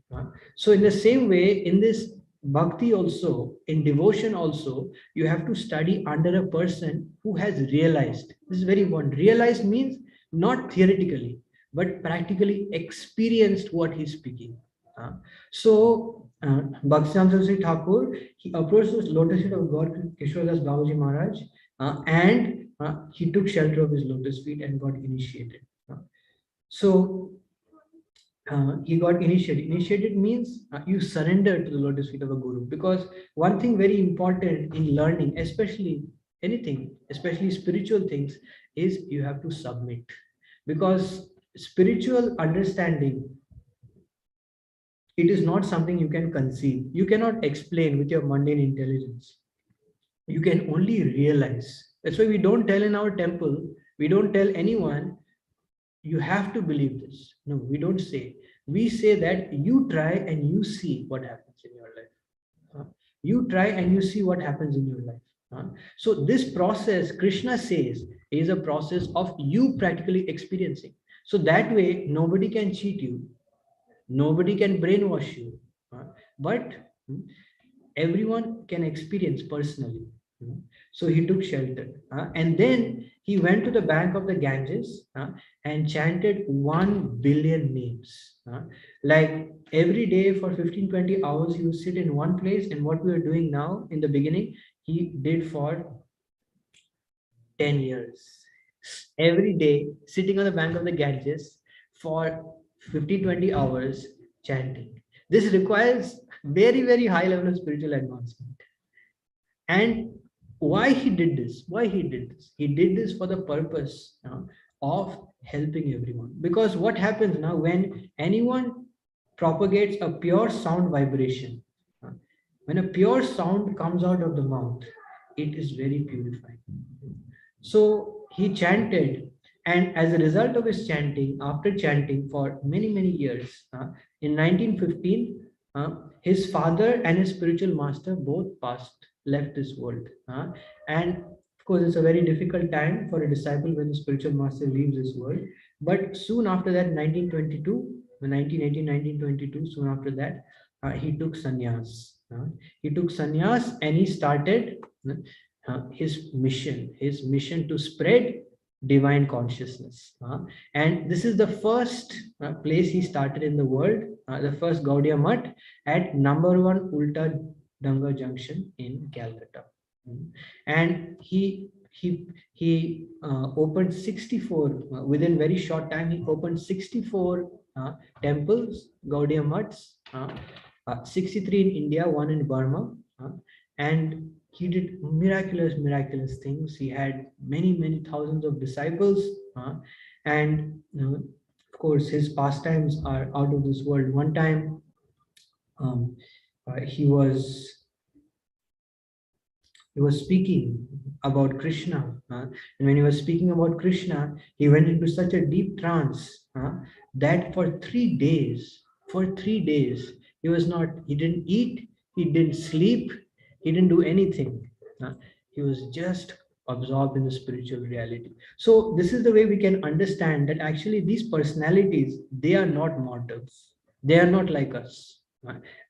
So in the same way, in this bhakti also, in devotion also, you have to study under a person who has realized. This is very important. Realized means not theoretically, but practically experienced what he's speaking. So Bhakti Saraswati Thakur, he approached the lotus feet of God Kishordas Babaji Maharaj, and he took shelter of his lotus feet and got initiated. So he got initiated. Initiated means you surrender to the lotus feet of a guru, because one thing very important in learning, especially anything, especially spiritual things, is you have to submit, because spiritual understanding, it is not something you can conceive. You cannot explain with your mundane intelligence. You can only realize. That's why we don't tell in our temple, we don't tell anyone, you have to believe this. No, we don't say. We say that you try and you see what happens in your life. You try and you see what happens in your life. So this process, Krishna says, is a process of you practically experiencing. So that way, nobody can cheat you. Nobody can brainwash you, but everyone can experience personally. So he took shelter, and then he went to the bank of the Ganges and chanted 1 billion names. Like every day for 15-20 hours, he would sit in one place, and what we are doing now in the beginning, he did for 10 years. Every day, sitting on the bank of the Ganges for 15-20 hours chanting. This requires very, very high level of spiritual advancement. And why he did this? Why he did this? He did this for the purpose of helping everyone. Because what happens now when anyone propagates a pure sound vibration, when a pure sound comes out of the mouth, it is very purifying. So he chanted, and as a result of his chanting, after chanting for many, many years, in 1915, his father and his spiritual master both left this world. And of course, it's a very difficult time for a disciple when the spiritual master leaves this world. But soon after that, 1922, 1918, 1922, soon after that, he took sannyas. He took sannyas and he started his mission to spread divine consciousness. And this is the first place he started in the world, the first Gaudiya Mutt at number 1 Ulta Danga Junction in Calcutta. And he opened 64, within very short time, he opened 64 temples, Gaudiya Mutts, 63 in India, 1 in Burma, and he did miraculous things. He had many thousands of disciples, and of course his pastimes are out of this world. One time he was speaking about Krishna. And when he was speaking about Krishna, he went into such a deep trance that for 3 days, he didn't eat, he didn't sleep, he didn't do anything. He was just absorbed in the spiritual reality. So this is the way we can understand that actually these personalities, they are not mortals. They are not like us.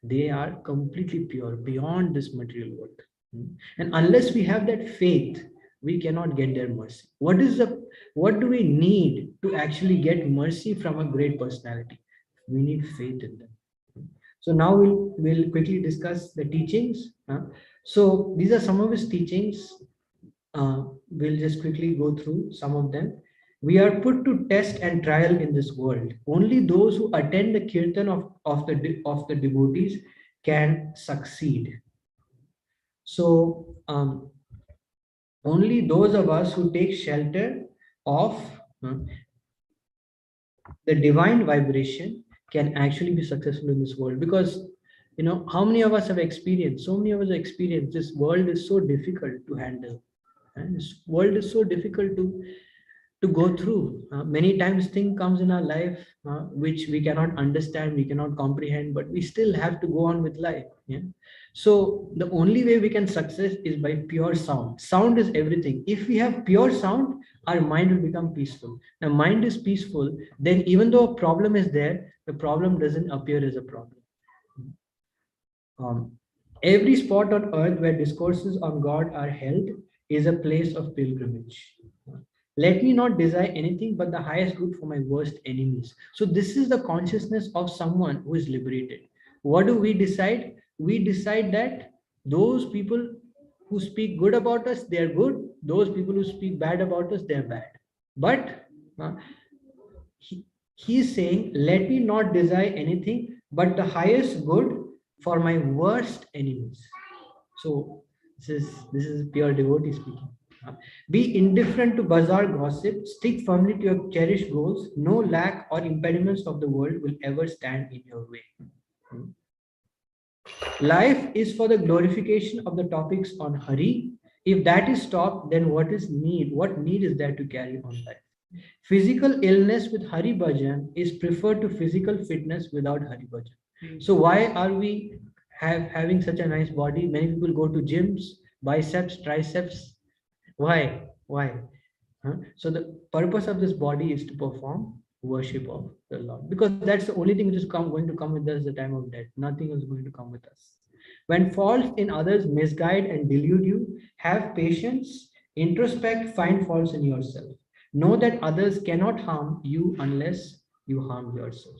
They are completely pure, beyond this material world. And unless we have that faith, we cannot get their mercy. What do we need to actually get mercy from a great personality? We need faith in them. So now we'll quickly discuss the teachings. So these are some of his teachings. We'll just quickly go through some of them. We are put to test and trial in this world. Only those who attend the kirtan of the devotees can succeed. So only those of us who take shelter of the divine vibration can actually be successful in this world. Because how many of us have experienced, so many of us have experienced, this world is so difficult to handle, and this world is so difficult to go through. Many times thing comes in our life which we cannot understand, we cannot comprehend, but we still have to go on with life. Yeah. So the only way we can success is by pure sound. Sound is everything. If we have pure sound, our mind will become peaceful. Now mind is peaceful, then even though a problem is there, the problem doesn't appear as a problem. um, every spot on earth where discourses on God are held is a place of pilgrimage. Let me not desire anything but the highest good for my worst enemies. So this is the consciousness of someone who is liberated. What do we decide? We decide that those people who speak good about us, they are good. Those people who speak bad about us, they are bad. But he is saying, let me not desire anything but the highest good for my worst enemies. So this is pure devotee speaking. Be indifferent to bazaar gossip, stick firmly to your cherished goals. No lack or impediments of the world will ever stand in your way. Life is for the glorification of the topics on Hari. If that is stopped, then what is need? What need is there to carry on life? Physical illness with Hari Bhajan is preferred to physical fitness without Hari Bhajan. So why are we having such a nice body? Many people go to gyms, biceps, triceps. Why? Why? So the purpose of this body is to perform worship of the Lord, because that's the only thing which is going to come with us at the time of death. Nothing is going to come with us. When faults in others misguide and delude you, have patience, introspect, find faults in yourself. Know that others cannot harm you unless you harm yourself.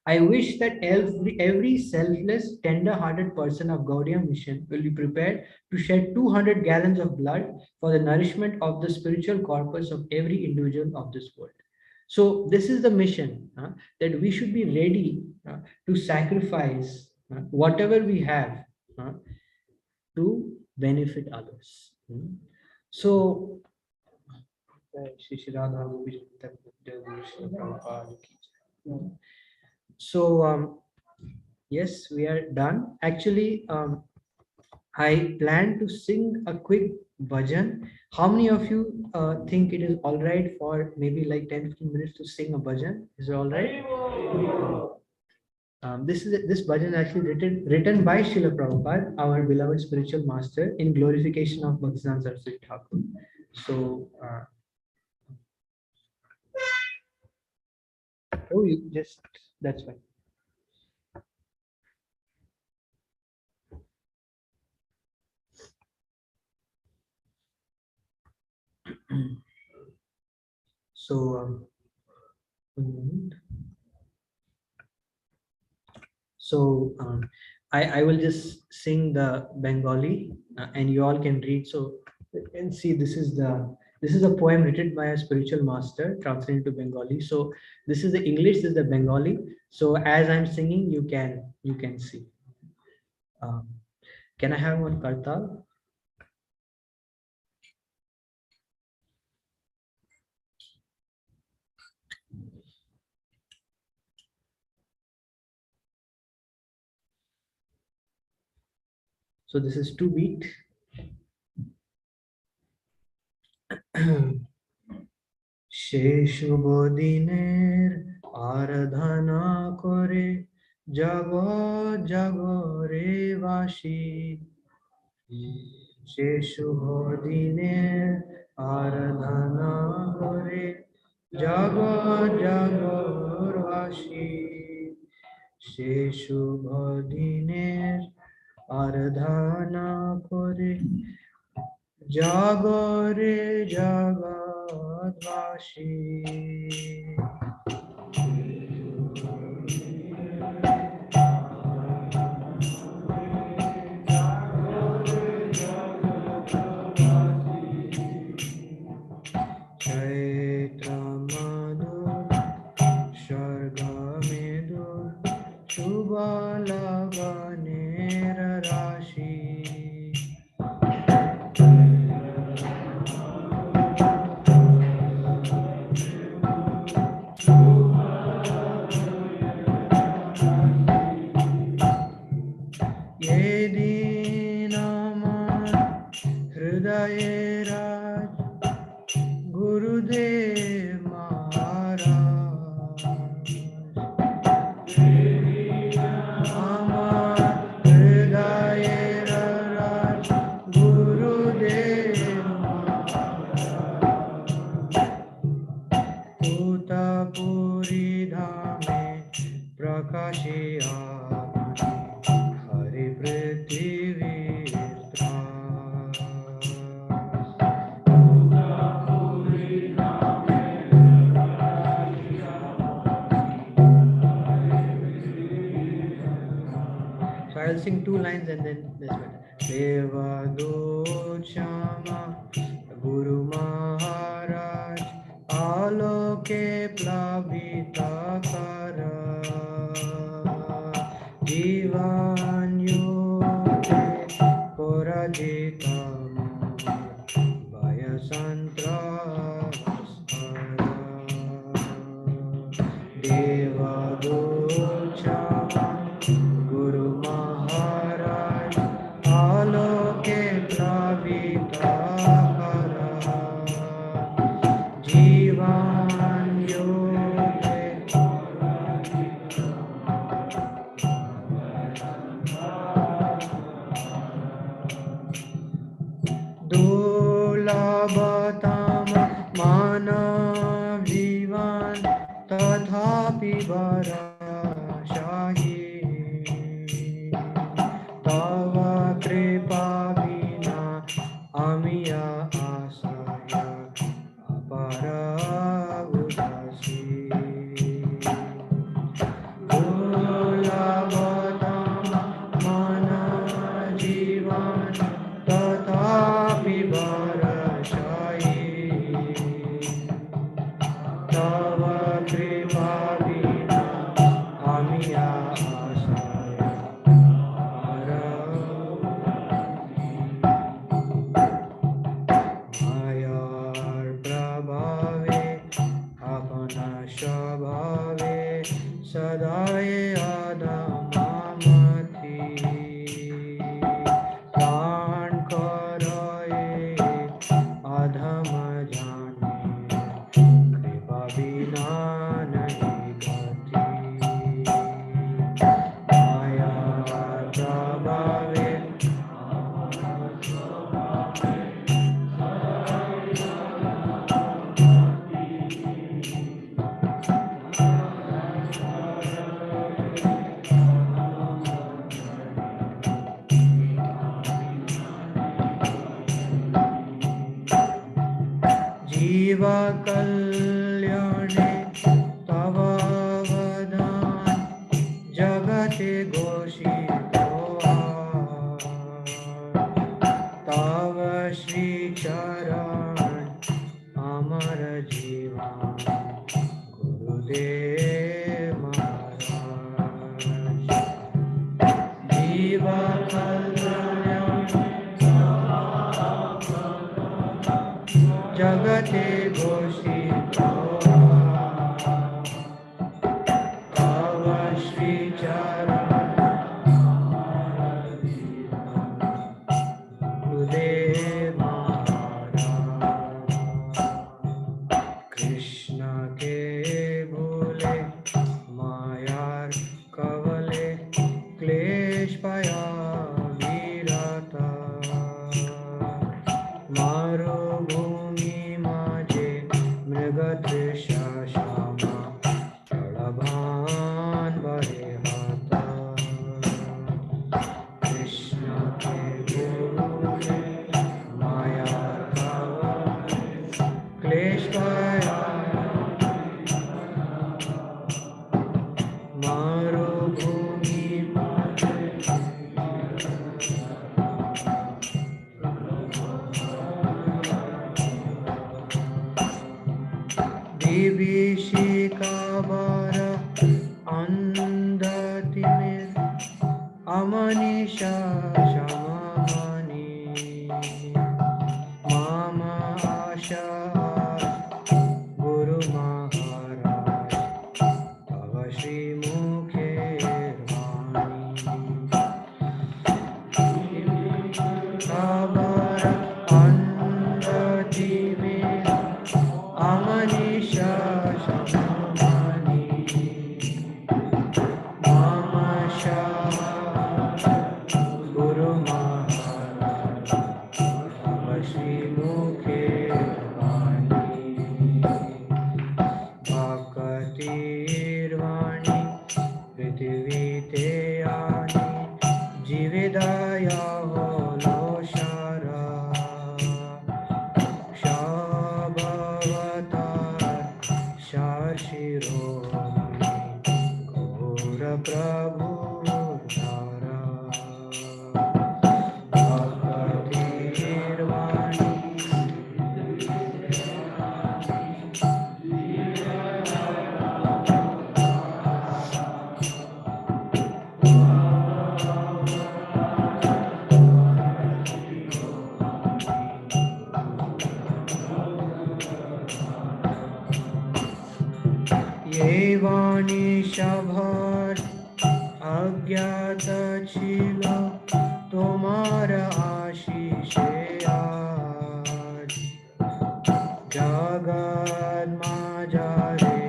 I wish that every selfless, tender-hearted person of Gaudiya mission will be prepared to shed 200 gallons of blood for the nourishment of the spiritual corpus of every individual of this world. So this is the mission, that we should be ready to sacrifice whatever we have to benefit others. So, Shri Shri Radha Govinda Shri Prabhupada ki jai. So yes, we are done. Actually, I plan to sing a quick bhajan. How many of you think it is all right for maybe like 10-15 minutes to sing a bhajan? Is it all right? This bhajan is actually written by Srila Prabhupada, our beloved spiritual master, in glorification of Bhaktivedanta Saraswati Thakur. So, oh, you just, that's fine. So, one moment. So I will just sing the Bengali and you all can read. So and see, this is a poem written by a spiritual master translated to Bengali. So this is the English, this is the Bengali. So as I'm singing, you can see. Can I have one kartal? So this is 2 beat. সে শুভ দিনের আরাধনা করে জগৎ জাগরে বাসী, সে শুভ দিনের আরাধনা করে জগৎ জাগরবাসী, সে শুভ দিনের আরাধনা করে জাগরে জগৎবাসী। চৈত্র মধুর স্বর্গ মেদুর শুভ লগনের রাশি, এদিন আমার হৃদয়ের রাজ গুরুদেব মহারাজ, আমার হৃদয়ের রাজ গুরুদেব মহারাজ, পুতাপুরী ধামে প্রকাশে হরি পৃথিবীর ত্রাস। So I'll sing 2 lines and then this one. Deva Dut Shama Guru Maharaj Aloke Plavita Kara Jivan Yote Porajita Vaya Santrasara Deva Dut Shama Guru Maharaj Aloke Plavita Kara Jivan Yote Dulabhatam Manav Jivan Tathapi Bara Shahi Tava Kripa Vina Amiya Asaya Apara Udasi Dulabhatam Manav Jivan Tathapi Bara Shahi Tava Kripa Vina Amiya Asaya মায়ার প্রভাবে আপনা স্বভাবে সদায় আদামামতি প্রাণ করয়ে অধম জানে কৃপা বিনা নহি গতি মায়ার প্রভাবে जीवा कल्याणे तव अवदान जगते घोषितो तव श्री चरण अमर जीवन गुरुदेव महाराज जीवा कल्याणे जगते घोषितो तव श्री चरण মারুভূমি মাঝে মৃগতৃষা শ্যামা জলভান বরে হাতা কৃষ্ণকে ভুলে মায়া ক্লেশ পায়া মারুভূমি বিভীষিকাবার অন্ধতিমির অমনীষা সমানি মামা আশা গুরু মহারাজ তব শ্রীমুখের বাণী কাবার অন্ধতিমির অমনীষা সমানি মামা শাহ গুরু মহারাজ তব শ্রীমুখের বাণী ভক্তির বাণী পৃথিবীতে আনি জীবিদয়া হলো সারা সববতার শাশিরোমণি গৌর প্রভু ধারা ভক্তির বাণী এই বাণী সভার অজ্ঞাত ছিল তোমার আশিসে আজ জগৎ মাঝারে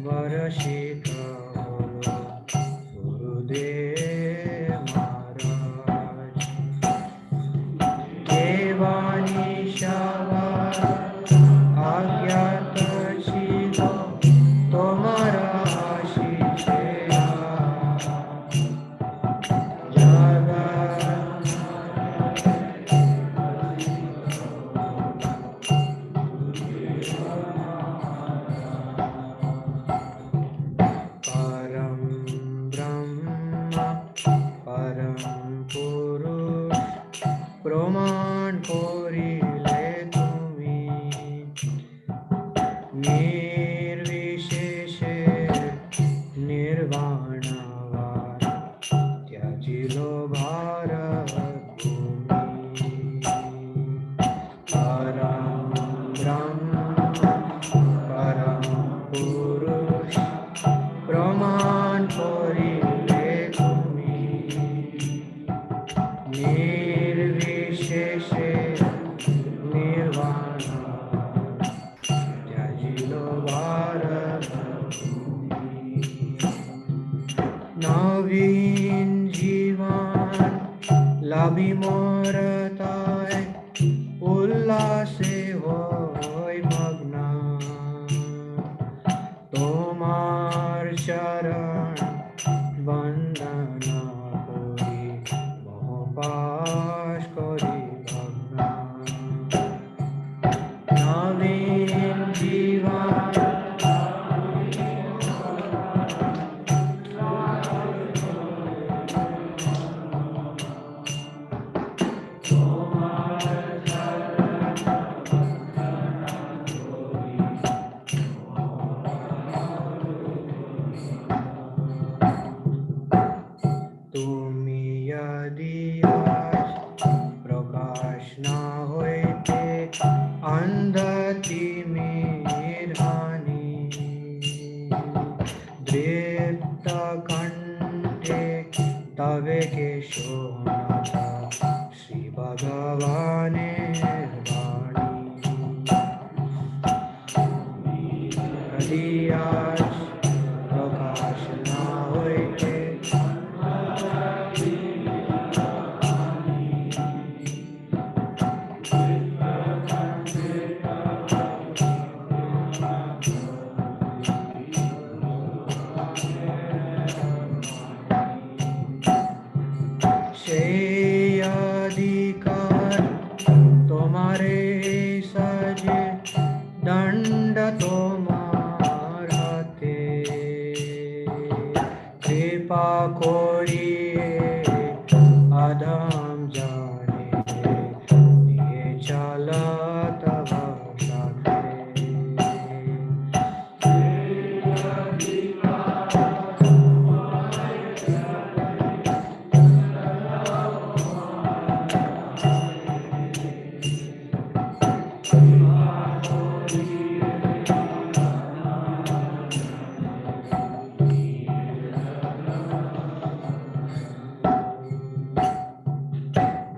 বর্ষিত হলো গুরুদেব মহারাজ এই বাণী সভার অজ্ঞাত ছিল তোমার আশিসে পরম ব্রহ্ম পরম পুরুষ প্রমাণ করিলে তুমি নির্বিশেষে নির্বাণাবার ত্যাজিল ভারত ভূমি পরম ব্রহ্ম পরম পুরুষ প্রমাণ করিলে তুমি নির্বিশেষে নির্বাণ ত্যাজিল ভারত নবীন জীবন লাভি মরতায় উল্লাসে হই মগ্ন তোমার চরণ বন্দনা করি মোহপাশ করি ভগ্ন নবীন জীবন তুমি यदि आज प्रकाश ना होते अंधतिमिर हानि दृप्त कंठे तवे के शोनाता श्री भगवाने वाणी यदि आज प्रकाश ना होते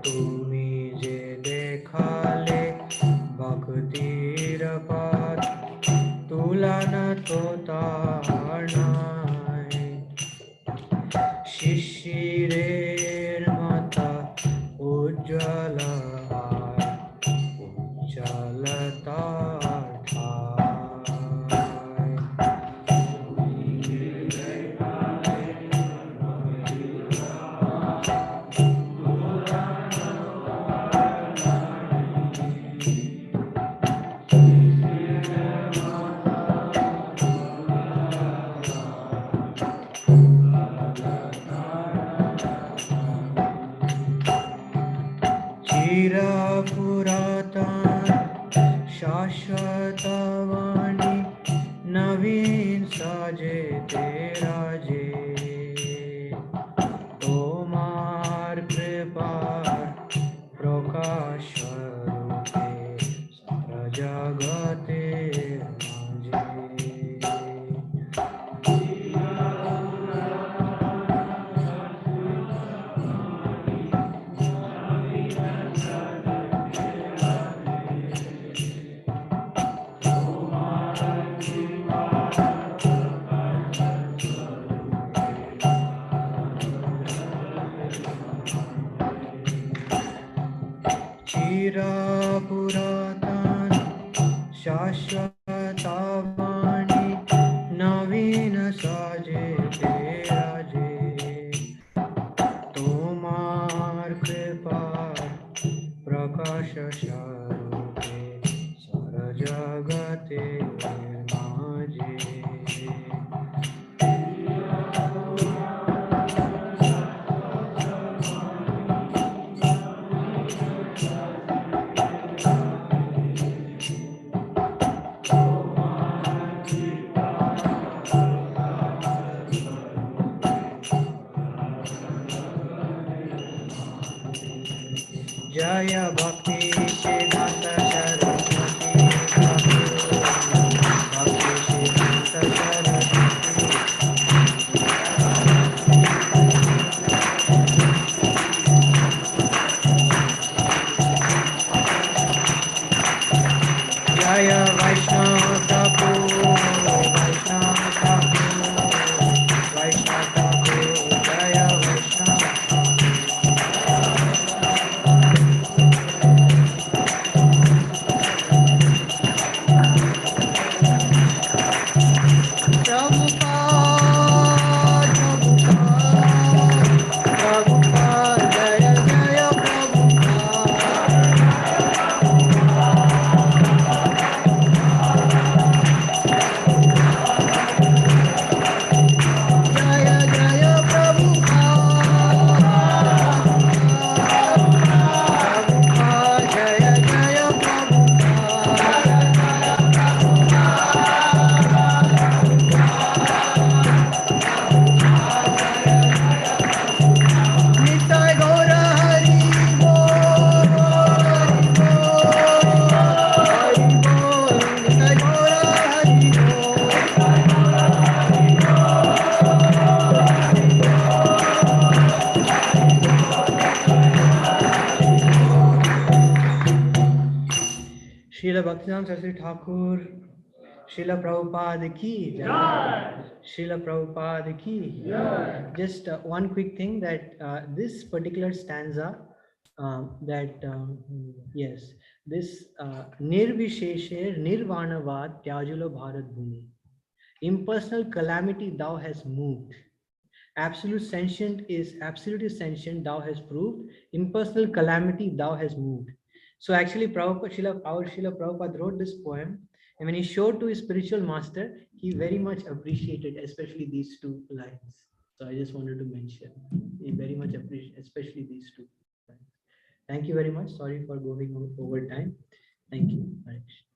তুমি যে দেখালে ভক্তির পথ তুলনা তো তার নাই শিশিরের মাথা উজ্জ্বল উজ্জ্বলতার ঠাই চিরা পুরাতন শাশ্বতবাণী নবীন সাজে তেরাজে তোমার কৃপার প্রকাশ রূপে সারা জগতের মাঝে চিরা পুরাতন শাশ্বতবাণী নবীন সাজে তেরাজে তোমার কৃপার প্রকাশ স্বরূপে সারা জগতে মাঝে जय भक्ति सिद्धांत सरस्वती भक्ति सिद्धांत सरस्वती जय वैष्णव ठाकुर वैष्णव ठाकुर वैष्णव ठाकुर जय वैष्णव Srila Bhaktivedanta Saraswati Thakur, Srila Prabhupada ki jai. Srila Prabhupada ki jai. Just one quick thing that this particular stanza, yes, this Nirvishesher Nirvanavad Tyajulo Bharat Bhumi. Impersonal calamity thou hast moved. Absolute sentient is absolutely sentient, thou hast proved. Impersonal calamity thou hast moved. So actually Prabhupada, Srila Prabhupada wrote this poem, and when he showed to his spiritual master, he very much appreciated, especially these two lines. So I just wanted to mention, he very much appreciated, especially these two lines. Thank you very much. Sorry for going over time. Thank you. Hare Krishna.